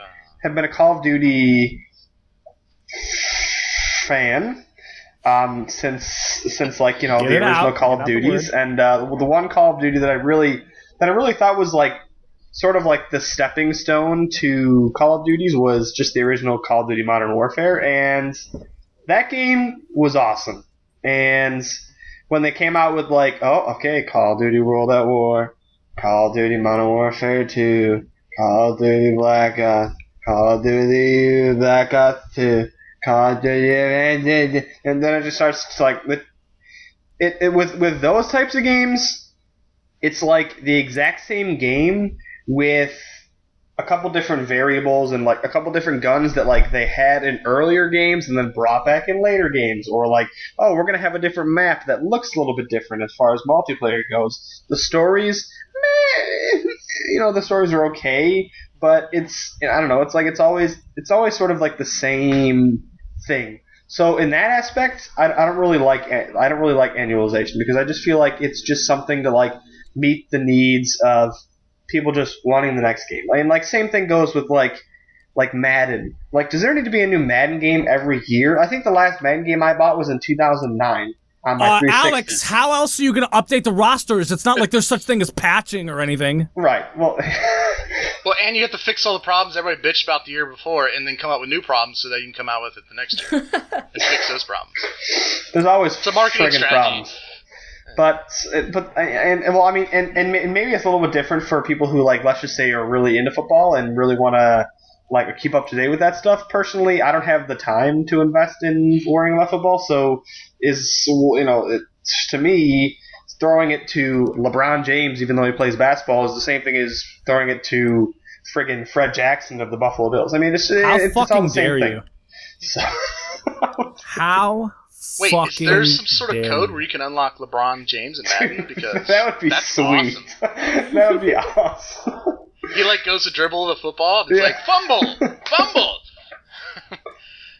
have been a Call of Duty fan since like, you know, the original Call of Duties. And the one Call of Duty that I really thought was like sort of like the stepping stone to Call of Duties was just the original Call of Duty Modern Warfare, and that game was awesome. And when they came out with like, oh, okay, Call of Duty World at War, Call of Duty Modern Warfare 2, Call of Duty Black Ops, Call of Duty Black Ops 2, Call of Duty, and then it just starts to like with those types of games, it's like the exact same game with a couple different variables and like a couple different guns that like they had in earlier games and then brought back in later games, or like, oh, we're gonna have a different map that looks a little bit different as far as multiplayer goes. The stories, you know, the stories are okay, but it's, I don't know, it's like it's always sort of like the same thing. So in that aspect, I don't really like annualization, because I just feel like it's just something to like meet the needs of people just wanting the next game. And like same thing goes with like Madden. Like, does there need to be a new Madden game every year? I think the last Madden game I bought was in 2009 on my 360. Alex, how else are you going to update the rosters? It's not like there's such thing as patching or anything. Right. Well, and you have to fix all the problems everybody bitched about the year before, and then come up with new problems so that you can come out with it the next year and fix those problems. There's always it's a marketing strategy. Problems. But maybe it's a little bit different for people who, like, let's just say are really into football and really want to like keep up to date with that stuff. Personally, I don't have the time to invest in worrying about football, so to me, throwing it to LeBron James, even though he plays basketball, is the same thing as throwing it to friggin' Fred Jackson of the Buffalo Bills. I mean, it's fucking all the same dare thing. you? So, how? Wait, is there some sort of code where you can unlock LeBron James and Madden? Because that would be that's sweet. Awesome. That would be awesome. He like goes to dribble the football and it's like fumble.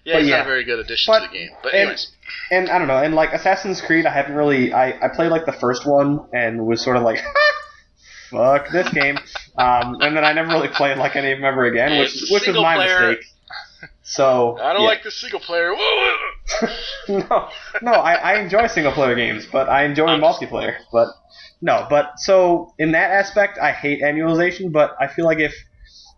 It's not a very good addition to the game. But anyways. And I don't know, and like Assassin's Creed, I haven't really I played like the first one and was sort of like fuck this game. And then I never really played like any of them ever again, which was my mistake. So I don't like the single player. No, I enjoy single player games, but I enjoy multiplayer. But so in that aspect, I hate annualization. But I feel like if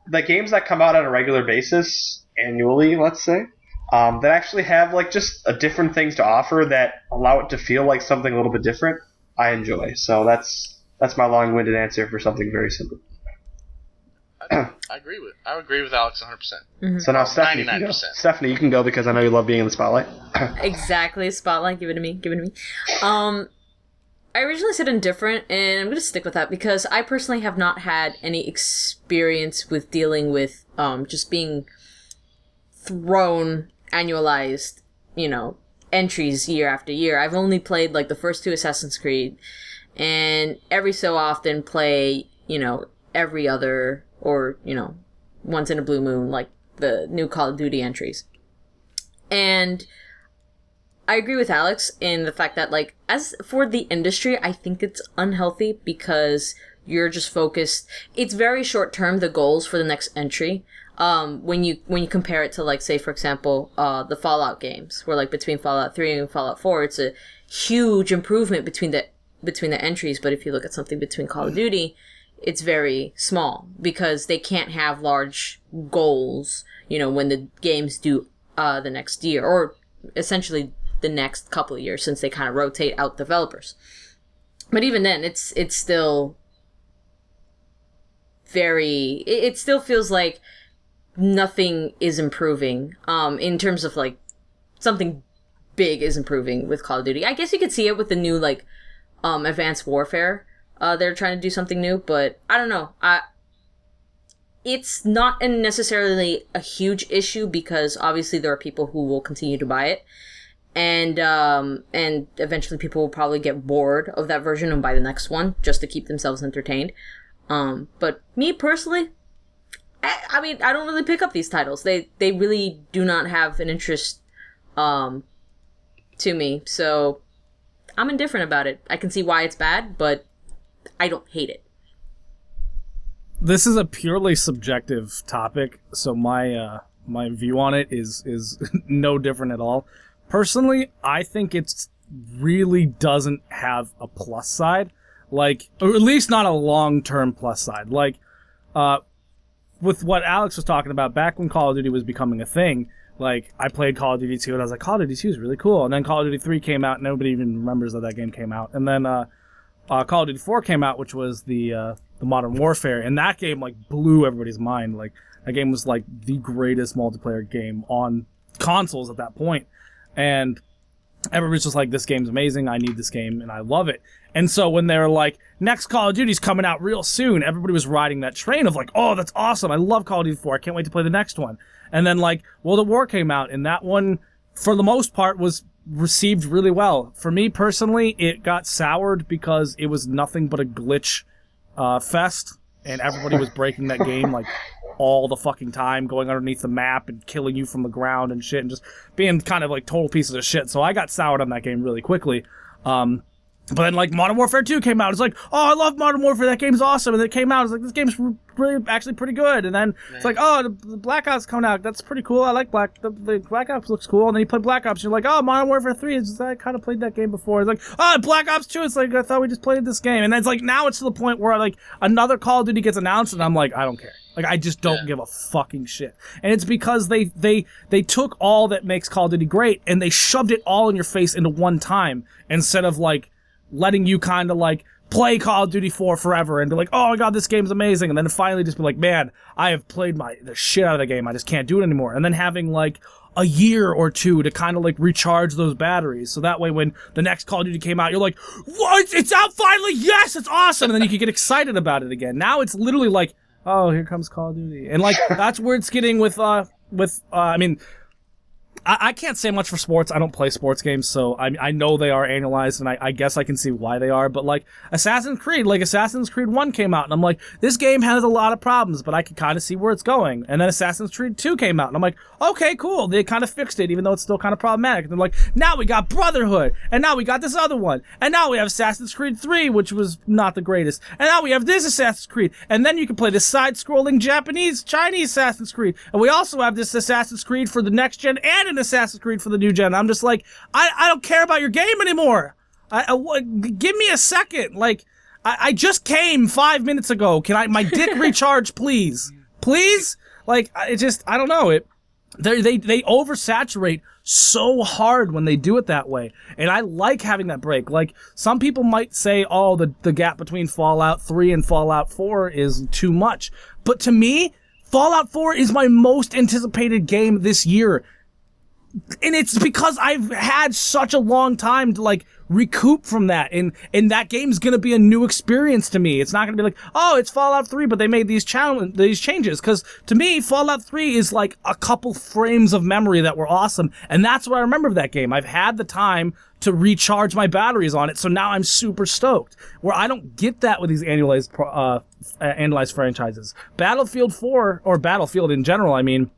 the games that come out on a regular basis, annually, let's say, that actually have like just different things to offer that allow it to feel like something a little bit different, I enjoy. So that's my long-winded answer for something very simple. I would agree with Alex 100%. Mm-hmm. So now Stephanie, 99%. Stephanie, you can go because I know you love being in the spotlight. Exactly, spotlight. Give it to me. I originally said indifferent, and I'm going to stick with that because I personally have not had any experience with dealing with just being thrown annualized, entries year after year. I've only played like the first two Assassin's Creed, and every so often play, every other or, once in a blue moon, like the new Call of Duty entries. And I agree with Alex in the fact that, like, as for the industry, I think it's unhealthy because you're just focused. It's very short term, the goals for the next entry. When you compare it to, like, say, for example, the Fallout games, where, like, between Fallout 3 and Fallout 4, it's a huge improvement between the entries. But if you look at something between Call of Duty, it's very small because they can't have large goals, when the games do the next year, or essentially the next couple of years, since they kind of rotate out developers. But even then, it's still very... It still feels like nothing is improving in terms of, like, something big is improving with Call of Duty. I guess you could see it with the new, like, Advanced Warfare. They're trying to do something new, but I don't know. It's not necessarily a huge issue because obviously there are people who will continue to buy it, and eventually people will probably get bored of that version and buy the next one just to keep themselves entertained. But me personally, I mean, I don't really pick up these titles. They really do not have an interest to me, so I'm indifferent about it. I can see why it's bad, but I don't hate it. This is a purely subjective topic, so my view on it is no different at all. Personally, I think it's really doesn't have a plus side, like, or at least not a long-term plus side. Like, with what Alex was talking about, back when Call of Duty was becoming a thing, like, I played Call of Duty 2, and I was like, Call of Duty 2 is really cool. And then Call of Duty 3 came out, and nobody even remembers that game came out. And then Call of Duty 4 came out, which was the Modern Warfare, and that game, like, blew everybody's mind. Like, that game was, like, the greatest multiplayer game on consoles at that point. And everybody's just like, this game's amazing, I need this game, and I love it. And so when they were like, next Call of Duty's coming out real soon, everybody was riding that train of like, oh, that's awesome, I love Call of Duty 4, I can't wait to play the next one. And then, like, World at War came out, and that one, for the most part, was received really well. For me, personally, it got soured because it was nothing but a glitch fest, and everybody was breaking that game, like, all the fucking time, going underneath the map and killing you from the ground and shit, and just being kind of like total pieces of shit. So I got soured on that game really quickly. But then, like, Modern Warfare 2 came out. It's like, oh, I love Modern Warfare. That game's awesome. And then it came out. It's like, this game's really actually pretty good. And then it's like, oh, the Black Ops coming out. That's pretty cool. I like the Black Ops looks cool. And then you play Black Ops. And you're like, oh, Modern Warfare 3. I kind of played that game before. It's like, oh, Black Ops 2. It's like, I thought we just played this game. And then it's like, now it's to the point where, like, another Call of Duty gets announced. And I'm like, I don't care. Like, I just don't give a fucking shit. And it's because they took all that makes Call of Duty great and they shoved it all in your face into one time instead of, like, letting you kind of, like, play Call of Duty 4 forever and be like, oh my god, this game's amazing, and then finally just be like, man, I have played the shit out of the game, I just can't do it anymore. And then having, like, a year or two to kind of, like, recharge those batteries, so that way when the next Call of Duty came out, you're like, what, it's out finally, yes, it's awesome, and then you can get excited about it again. Now it's literally like, oh, here comes Call of Duty. And, like, that's where it's getting with I mean, I can't say much for sports. I don't play sports games, so I know they are annualized, and I guess I can see why they are. But, like, Assassin's Creed 1 came out, and I'm like, this game has a lot of problems, but I can kind of see where it's going. And then Assassin's Creed 2 came out, and I'm like, okay, cool. They kind of fixed it, even though it's still kind of problematic. And they're like, now we got Brotherhood, and now we got this other one, and now we have Assassin's Creed 3, which was not the greatest, and now we have this Assassin's Creed, and then you can play this side-scrolling Chinese Assassin's Creed, and we also have this Assassin's Creed for the next gen and an Assassin's Creed for the new gen. I'm just like, I don't care about your game anymore. Give me a second. Like, I just came 5 minutes ago. Can my dick recharge, please? Please? Like, I don't know. They oversaturate so hard when they do it that way. And I like having that break. Like, some people might say, oh, the gap between Fallout 3 and Fallout 4 is too much. But to me, Fallout 4 is my most anticipated game this year. And it's because I've had such a long time to, like, recoup from that. And that game's gonna be a new experience to me. It's not gonna be like, oh, it's Fallout 3, but they made these changes. Because to me, Fallout 3 is like a couple frames of memory that were awesome. And that's what I remember of that game. I've had the time to recharge my batteries on it, so now I'm super stoked. Where I don't get that with these annualized franchises. Battlefield 4, or Battlefield in general, I mean,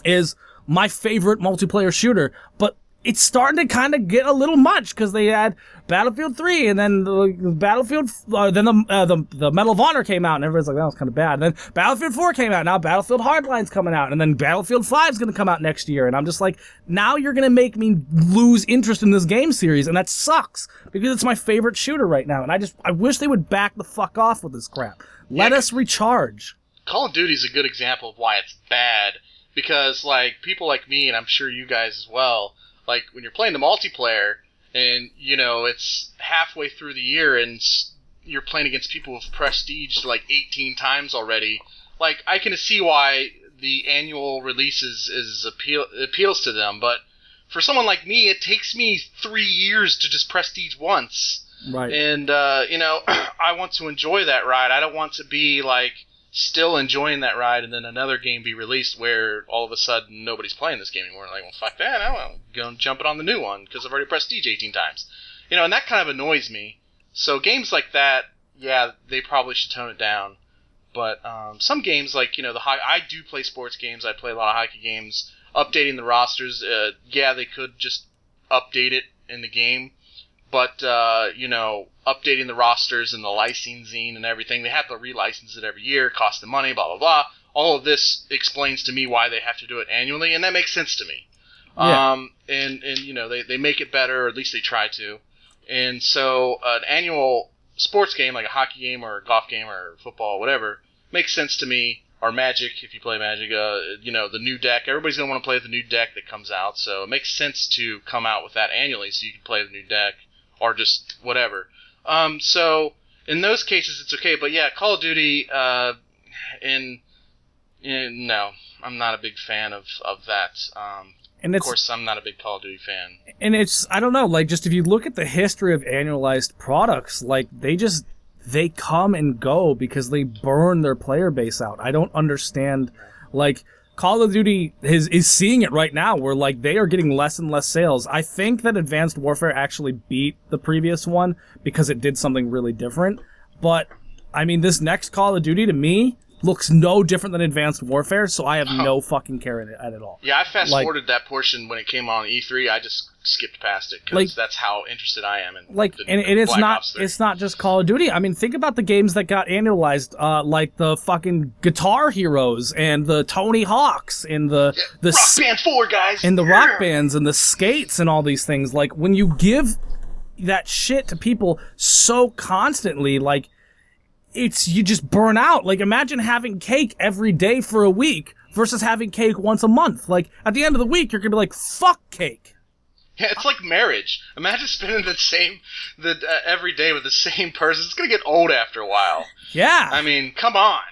is my favorite multiplayer shooter, but it's starting to kind of get a little much because they had Battlefield 3 and then the Battlefield, then the Medal of Honor came out and everybody's like, that was kind of bad. And then Battlefield 4 came out. Now Battlefield Hardline's coming out, and then Battlefield 5 is going to come out next year. And I'm just like, now you're going to make me lose interest in this game series, and that sucks because it's my favorite shooter right now. And I wish they would back the fuck off with this crap. Let us recharge. Call of Duty is a good example of why it's bad because, like, people like me, and I'm sure you guys as well, like, when you're playing the multiplayer and, you know, it's halfway through the year and you're playing against people who've prestiged, like, 18 times already, like, I can see why the annual releases appeals to them. But for someone like me, it takes me 3 years to just prestige once. Right. And, you know, I want to enjoy that ride. I don't want to be, like, still enjoying that ride and then another game be released where all of a sudden nobody's playing this game anymore. Like, well, fuck that. I want to go and jump it on the new one because I've already prestige 18 times. You know, and that kind of annoys me. So games like that, yeah, they probably should tone it down. But some games like, you know, I do play sports games. I play a lot of hockey games. Updating the rosters, yeah, they could just update it in the game. But, you know, updating the rosters and the licensing and everything, they have to relicense it every year, cost them money, blah, blah, blah. All of this explains to me why they have to do it annually, and that makes sense to me. Yeah. And you know, they make it better, or at least they try to. And so an annual sports game, like a hockey game or a golf game or football, whatever, makes sense to me. Or Magic, if you play Magic, you know, the new deck. Everybody's going to want to play the new deck that comes out, so it makes sense to come out with that annually so you can play the new deck. Or just whatever. So in those cases, it's okay. But yeah, Call of Duty, no, I'm not a big fan of that. And of course, I'm not a big Call of Duty fan. And I don't know, like, just if you look at the history of annualized products, like, they come and go because they burn their player base out. I don't understand, like, Call of Duty is seeing it right now where, like, they are getting less and less sales. I think that Advanced Warfare actually beat the previous one because it did something really different. But, I mean, this next Call of Duty, to me, looks no different than Advanced Warfare, so I have no fucking care in it at all. Yeah, I fast-forwarded that portion when it came on E3. I just skipped past it because that's how interested I am in it's not just Call of Duty. I mean, think about the games that got annualized, like the fucking Guitar Heroes and the Tony Hawks and the Rock Band 4, guys! And the Rock Bands and the Skates and all these things. Like, when you give that shit to people so constantly, like, you just burn out. Like, imagine having cake every day for a week versus having cake once a month. Like, at the end of the week, you're gonna be like, fuck cake. Yeah, it's like marriage. Imagine spending every day with the same person. It's gonna get old after a while. Yeah. I mean, come on.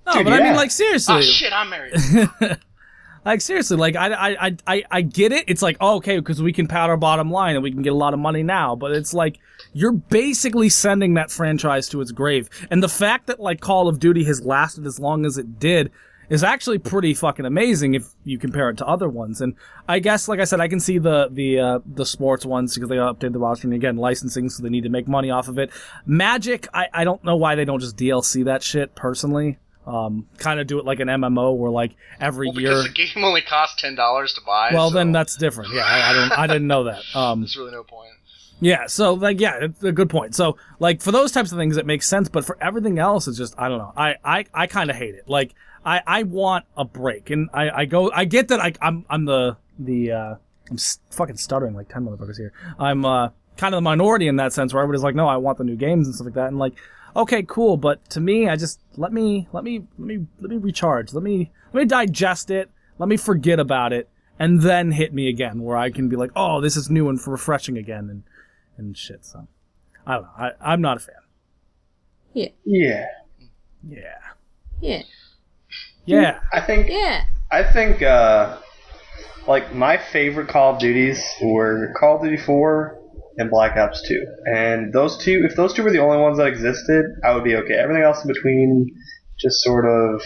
No, dude, but yeah. I mean, like, seriously. Oh shit, I'm married. Like, seriously, like, I get it. It's like, oh, okay, because we can pad our bottom line and we can get a lot of money now. But it's like, you're basically sending that franchise to its grave. And the fact that, like, Call of Duty has lasted as long as it did is actually pretty fucking amazing if you compare it to other ones. And I guess, like I said, I can see the sports ones because they updated the roster and, again, licensing, so they need to make money off of it. Magic, I don't know why they don't just DLC that shit, personally. Kind of do it like an MMO where, like, every year. Because the game only costs $10 to buy. Well, so then that's different. Yeah, I didn't know that. There's really no point. Yeah, so, like, yeah, it's a good point. So, like, for those types of things, it makes sense, but for everything else, it's just, I don't know. I kind of hate it. Like, I want a break, and I get that I'm fucking stuttering like 10 motherfuckers here. I'm kind of the minority in that sense where everybody's like, no, I want the new games and stuff like that, and, like, okay, cool, but to me, I just let me recharge. Let me digest it. Let me forget about it, and then hit me again, where I can be like, oh, this is new and refreshing again, and shit. So I don't know. I'm not a fan. Yeah. Yeah. Yeah. Yeah. Yeah. I think. Like, my favorite Call of Duties were Call of Duty 4. And Black Ops 2. And if those two were the only ones that existed, I would be okay. Everything else in between, just sort of,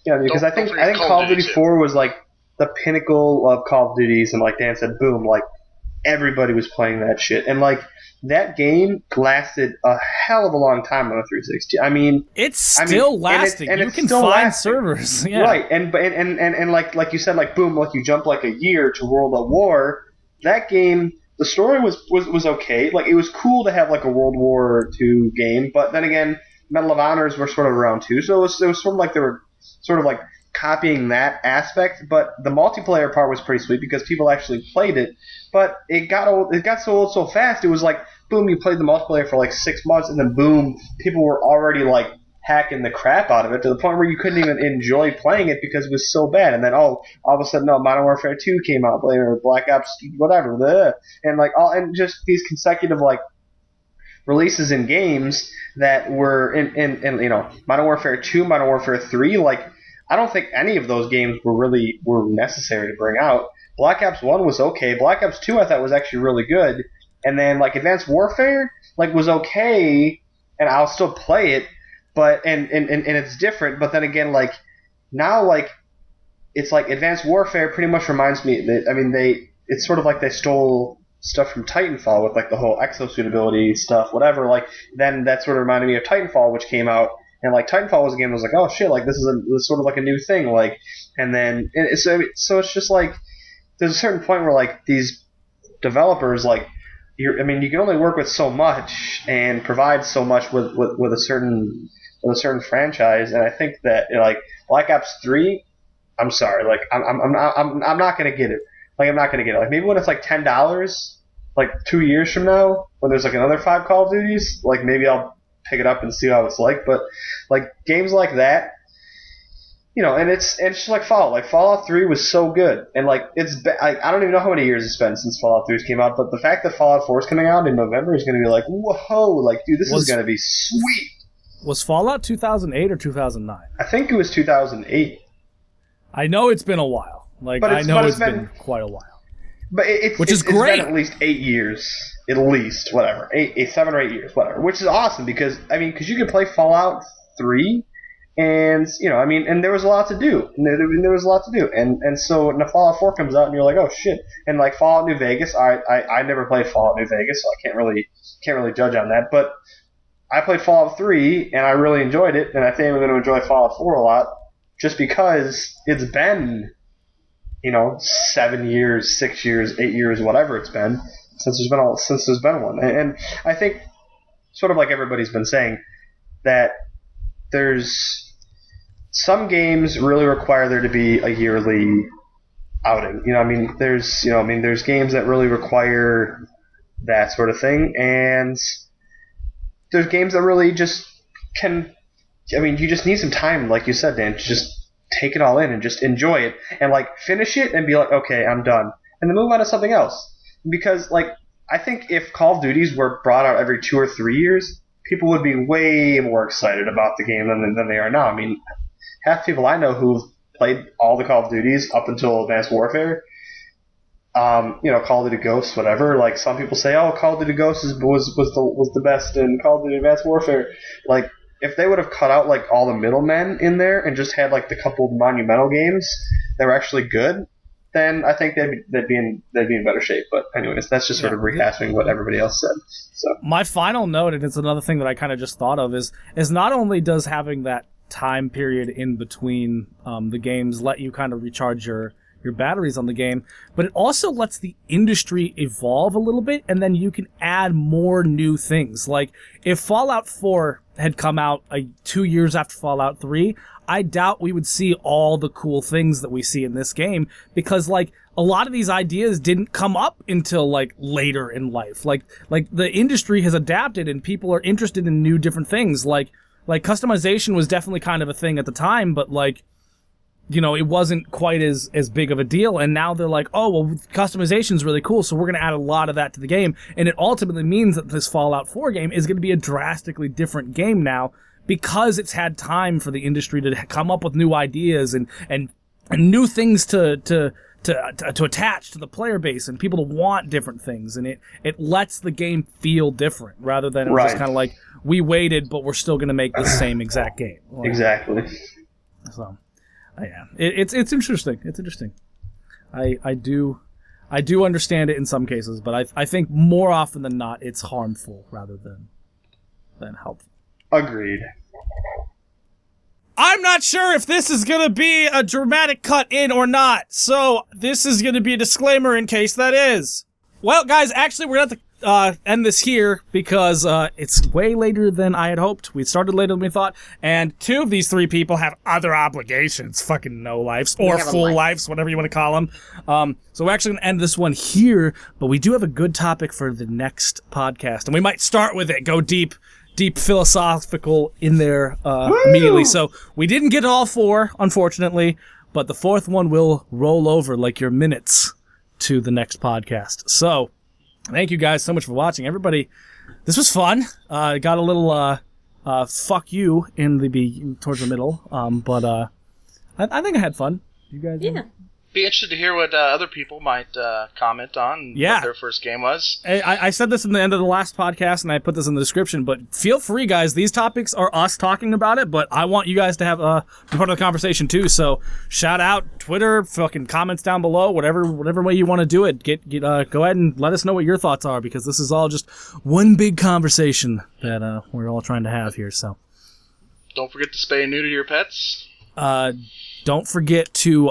you know, because I think Call of Duty 4 was like the pinnacle of Call of Duties, and like Dan said, boom, like everybody was playing that shit, and like that game lasted a hell of a long time on a 360. I mean, it's still lasting. You can find servers, yeah. Right? And like you said, like boom, like you jump like a year to World at War. that game, the story was okay. Like, it was cool to have like a World War II game, but then again, Medal of Honors were sort of around too, so it was sort of like they were sort of like copying that aspect. But the multiplayer part was pretty sweet because people actually played it. But it got old. It got so old so fast. It was like, boom, you played the multiplayer for like 6 months, and then boom, people were already like hacking the crap out of it to the point where you couldn't even enjoy playing it because it was so bad. And then all of a sudden, Modern Warfare 2 came out, or Black Ops, whatever, and like and just these consecutive like releases in games that were in Modern Warfare 2, Modern Warfare 3. Like, I don't think any of those games were necessary to bring out. Black Ops 1 was okay. Black Ops 2 I thought was actually really good. And then like Advanced Warfare like was okay, and I'll still play it. But and it's different, but then again, like now, like it's like Advanced Warfare pretty much reminds me that it's sort of like they stole stuff from Titanfall with like the whole exosuit ability stuff, whatever. Like then that sort of reminded me of Titanfall, which came out, and like Titanfall was a game that was like, oh shit, like this is sort of like a new thing, like, and then so it's just like there's a certain point where like these developers like. You can only work with so much and provide so much with a certain franchise, and I think that like Black Ops 3, I'm sorry, like I'm not gonna get it. Like I'm not gonna get it. Like maybe when it's like $10, like 2 years from now, when there's like another 5 Call of Duties, like maybe I'll pick it up and see how it's like. But like games like that. And it's just like Fallout. Like Fallout 3 was so good, and like I don't even know how many years it's been since Fallout 3 came out. But the fact that Fallout 4 is coming out in November is going to be like, whoa, like dude, this is going to be sweet. Was Fallout 2008 or 2009? I think it was 2008. I know it's been a while. Like I know it's been quite a while. But which is great. It's been at least 8 years, at least, whatever, 7 or 8 years, whatever. Which is awesome because you can play Fallout 3. And and there was a lot to do. There was a lot to do, and so when Fallout 4 comes out, and you're like, oh shit. And like Fallout New Vegas, I never played Fallout New Vegas, so I can't really judge on that. But I played Fallout 3, and I really enjoyed it, and I think I'm going to enjoy Fallout 4 a lot, just because it's been 7 years, 6 years, 8 years, whatever it's been since there's been one. And I think, sort of like everybody's been saying, that there's some games really require there to be a yearly outing. There's games that really require that sort of thing, and there's games that really just can. You just need some time, like you said, Dan, to just take it all in and just enjoy it, and like finish it and be like, okay, I'm done, and then move on to something else. Because like I think if Call of Duties were brought out every 2 or 3 years, people would be way more excited about the game than they are now. Half the people I know who've played all the Call of Duties up until Advanced Warfare, Call of Duty Ghosts, whatever. Like some people say, oh, Call of Duty Ghosts was the best in Call of Duty Advanced Warfare. Like if they would have cut out like all the middlemen in there and just had like the couple monumental games that were actually good, then I think they'd be in better shape. But anyways, that's just sort of rehashing what everybody else said. So my final note, and it's another thing that I kind of just thought of, is not only does having that time period in between the games let you kind of recharge your batteries on the game, but it also lets the industry evolve a little bit, and then you can add more new things. Like if Fallout 4 had come out 2 years after Fallout 3, I doubt we would see all the cool things that we see in this game, because like a lot of these ideas didn't come up until like later in life. Like the industry has adapted and people are interested in new different things. Like customization was definitely kind of a thing at the time, but like, it wasn't quite as big of a deal. And now they're like, oh, well, customization is really cool, so we're going to add a lot of that to the game. And it ultimately means that this Fallout 4 game is going to be a drastically different game now, because it's had time for the industry to come up with new ideas and new things to attach to the player base, and people to want different things, and it lets the game feel different rather than just kind of like, we waited, but we're still going to make the same exact game. Like, exactly. So, yeah, it's interesting. It's interesting. I do understand it in some cases, but I think more often than not, it's harmful rather than helpful. Agreed. I'm not sure if this is going to be a dramatic cut in or not, so this is going to be a disclaimer in case that is. Well, guys, actually, we're going to have to end this here because it's way later than I had hoped. We started later than we thought, and 2 of these 3 people have other obligations, fucking no lives, or full lives, whatever you want to call them. So we're actually going to end this one here, but we do have a good topic for the next podcast, and we might start with it, go deep philosophical in there immediately. So we didn't get all 4, unfortunately, but the 4th one will roll over like your minutes to the next podcast. So thank you guys so much for watching. Everybody, this was fun. Got a little fuck you in towards the middle, but I think I had fun. You guys? Yeah. Be interested to hear what other people might comment on what their first game was. I said this in the end of the last podcast, and I put this in the description, but feel free, guys. These topics are us talking about it, but I want you guys to have be part of the conversation, too. So shout out, Twitter, fucking comments down below, whatever way you want to do it. Go ahead and let us know what your thoughts are, because this is all just one big conversation that we're all trying to have here. So don't forget to spay and neuter your pets. Don't forget to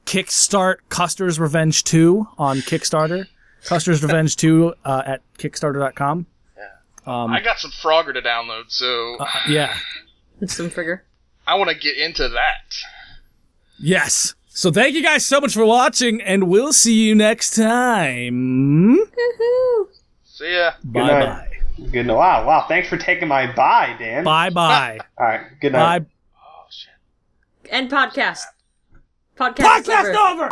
kickstart Custer's Revenge 2 on Kickstarter. Custer's Revenge 2 at Kickstarter.com. Yeah. I got some Frogger to download, so... yeah. Some figure. I want to get into that. Yes. So thank you guys so much for watching, and we'll see you next time. Woohoo! See ya. Bye-bye. Good night. Wow. Thanks for taking my bye, Dan. Bye-bye. All right. Good night. Bye. Oh, shit. End podcast. Podcast Podcast over!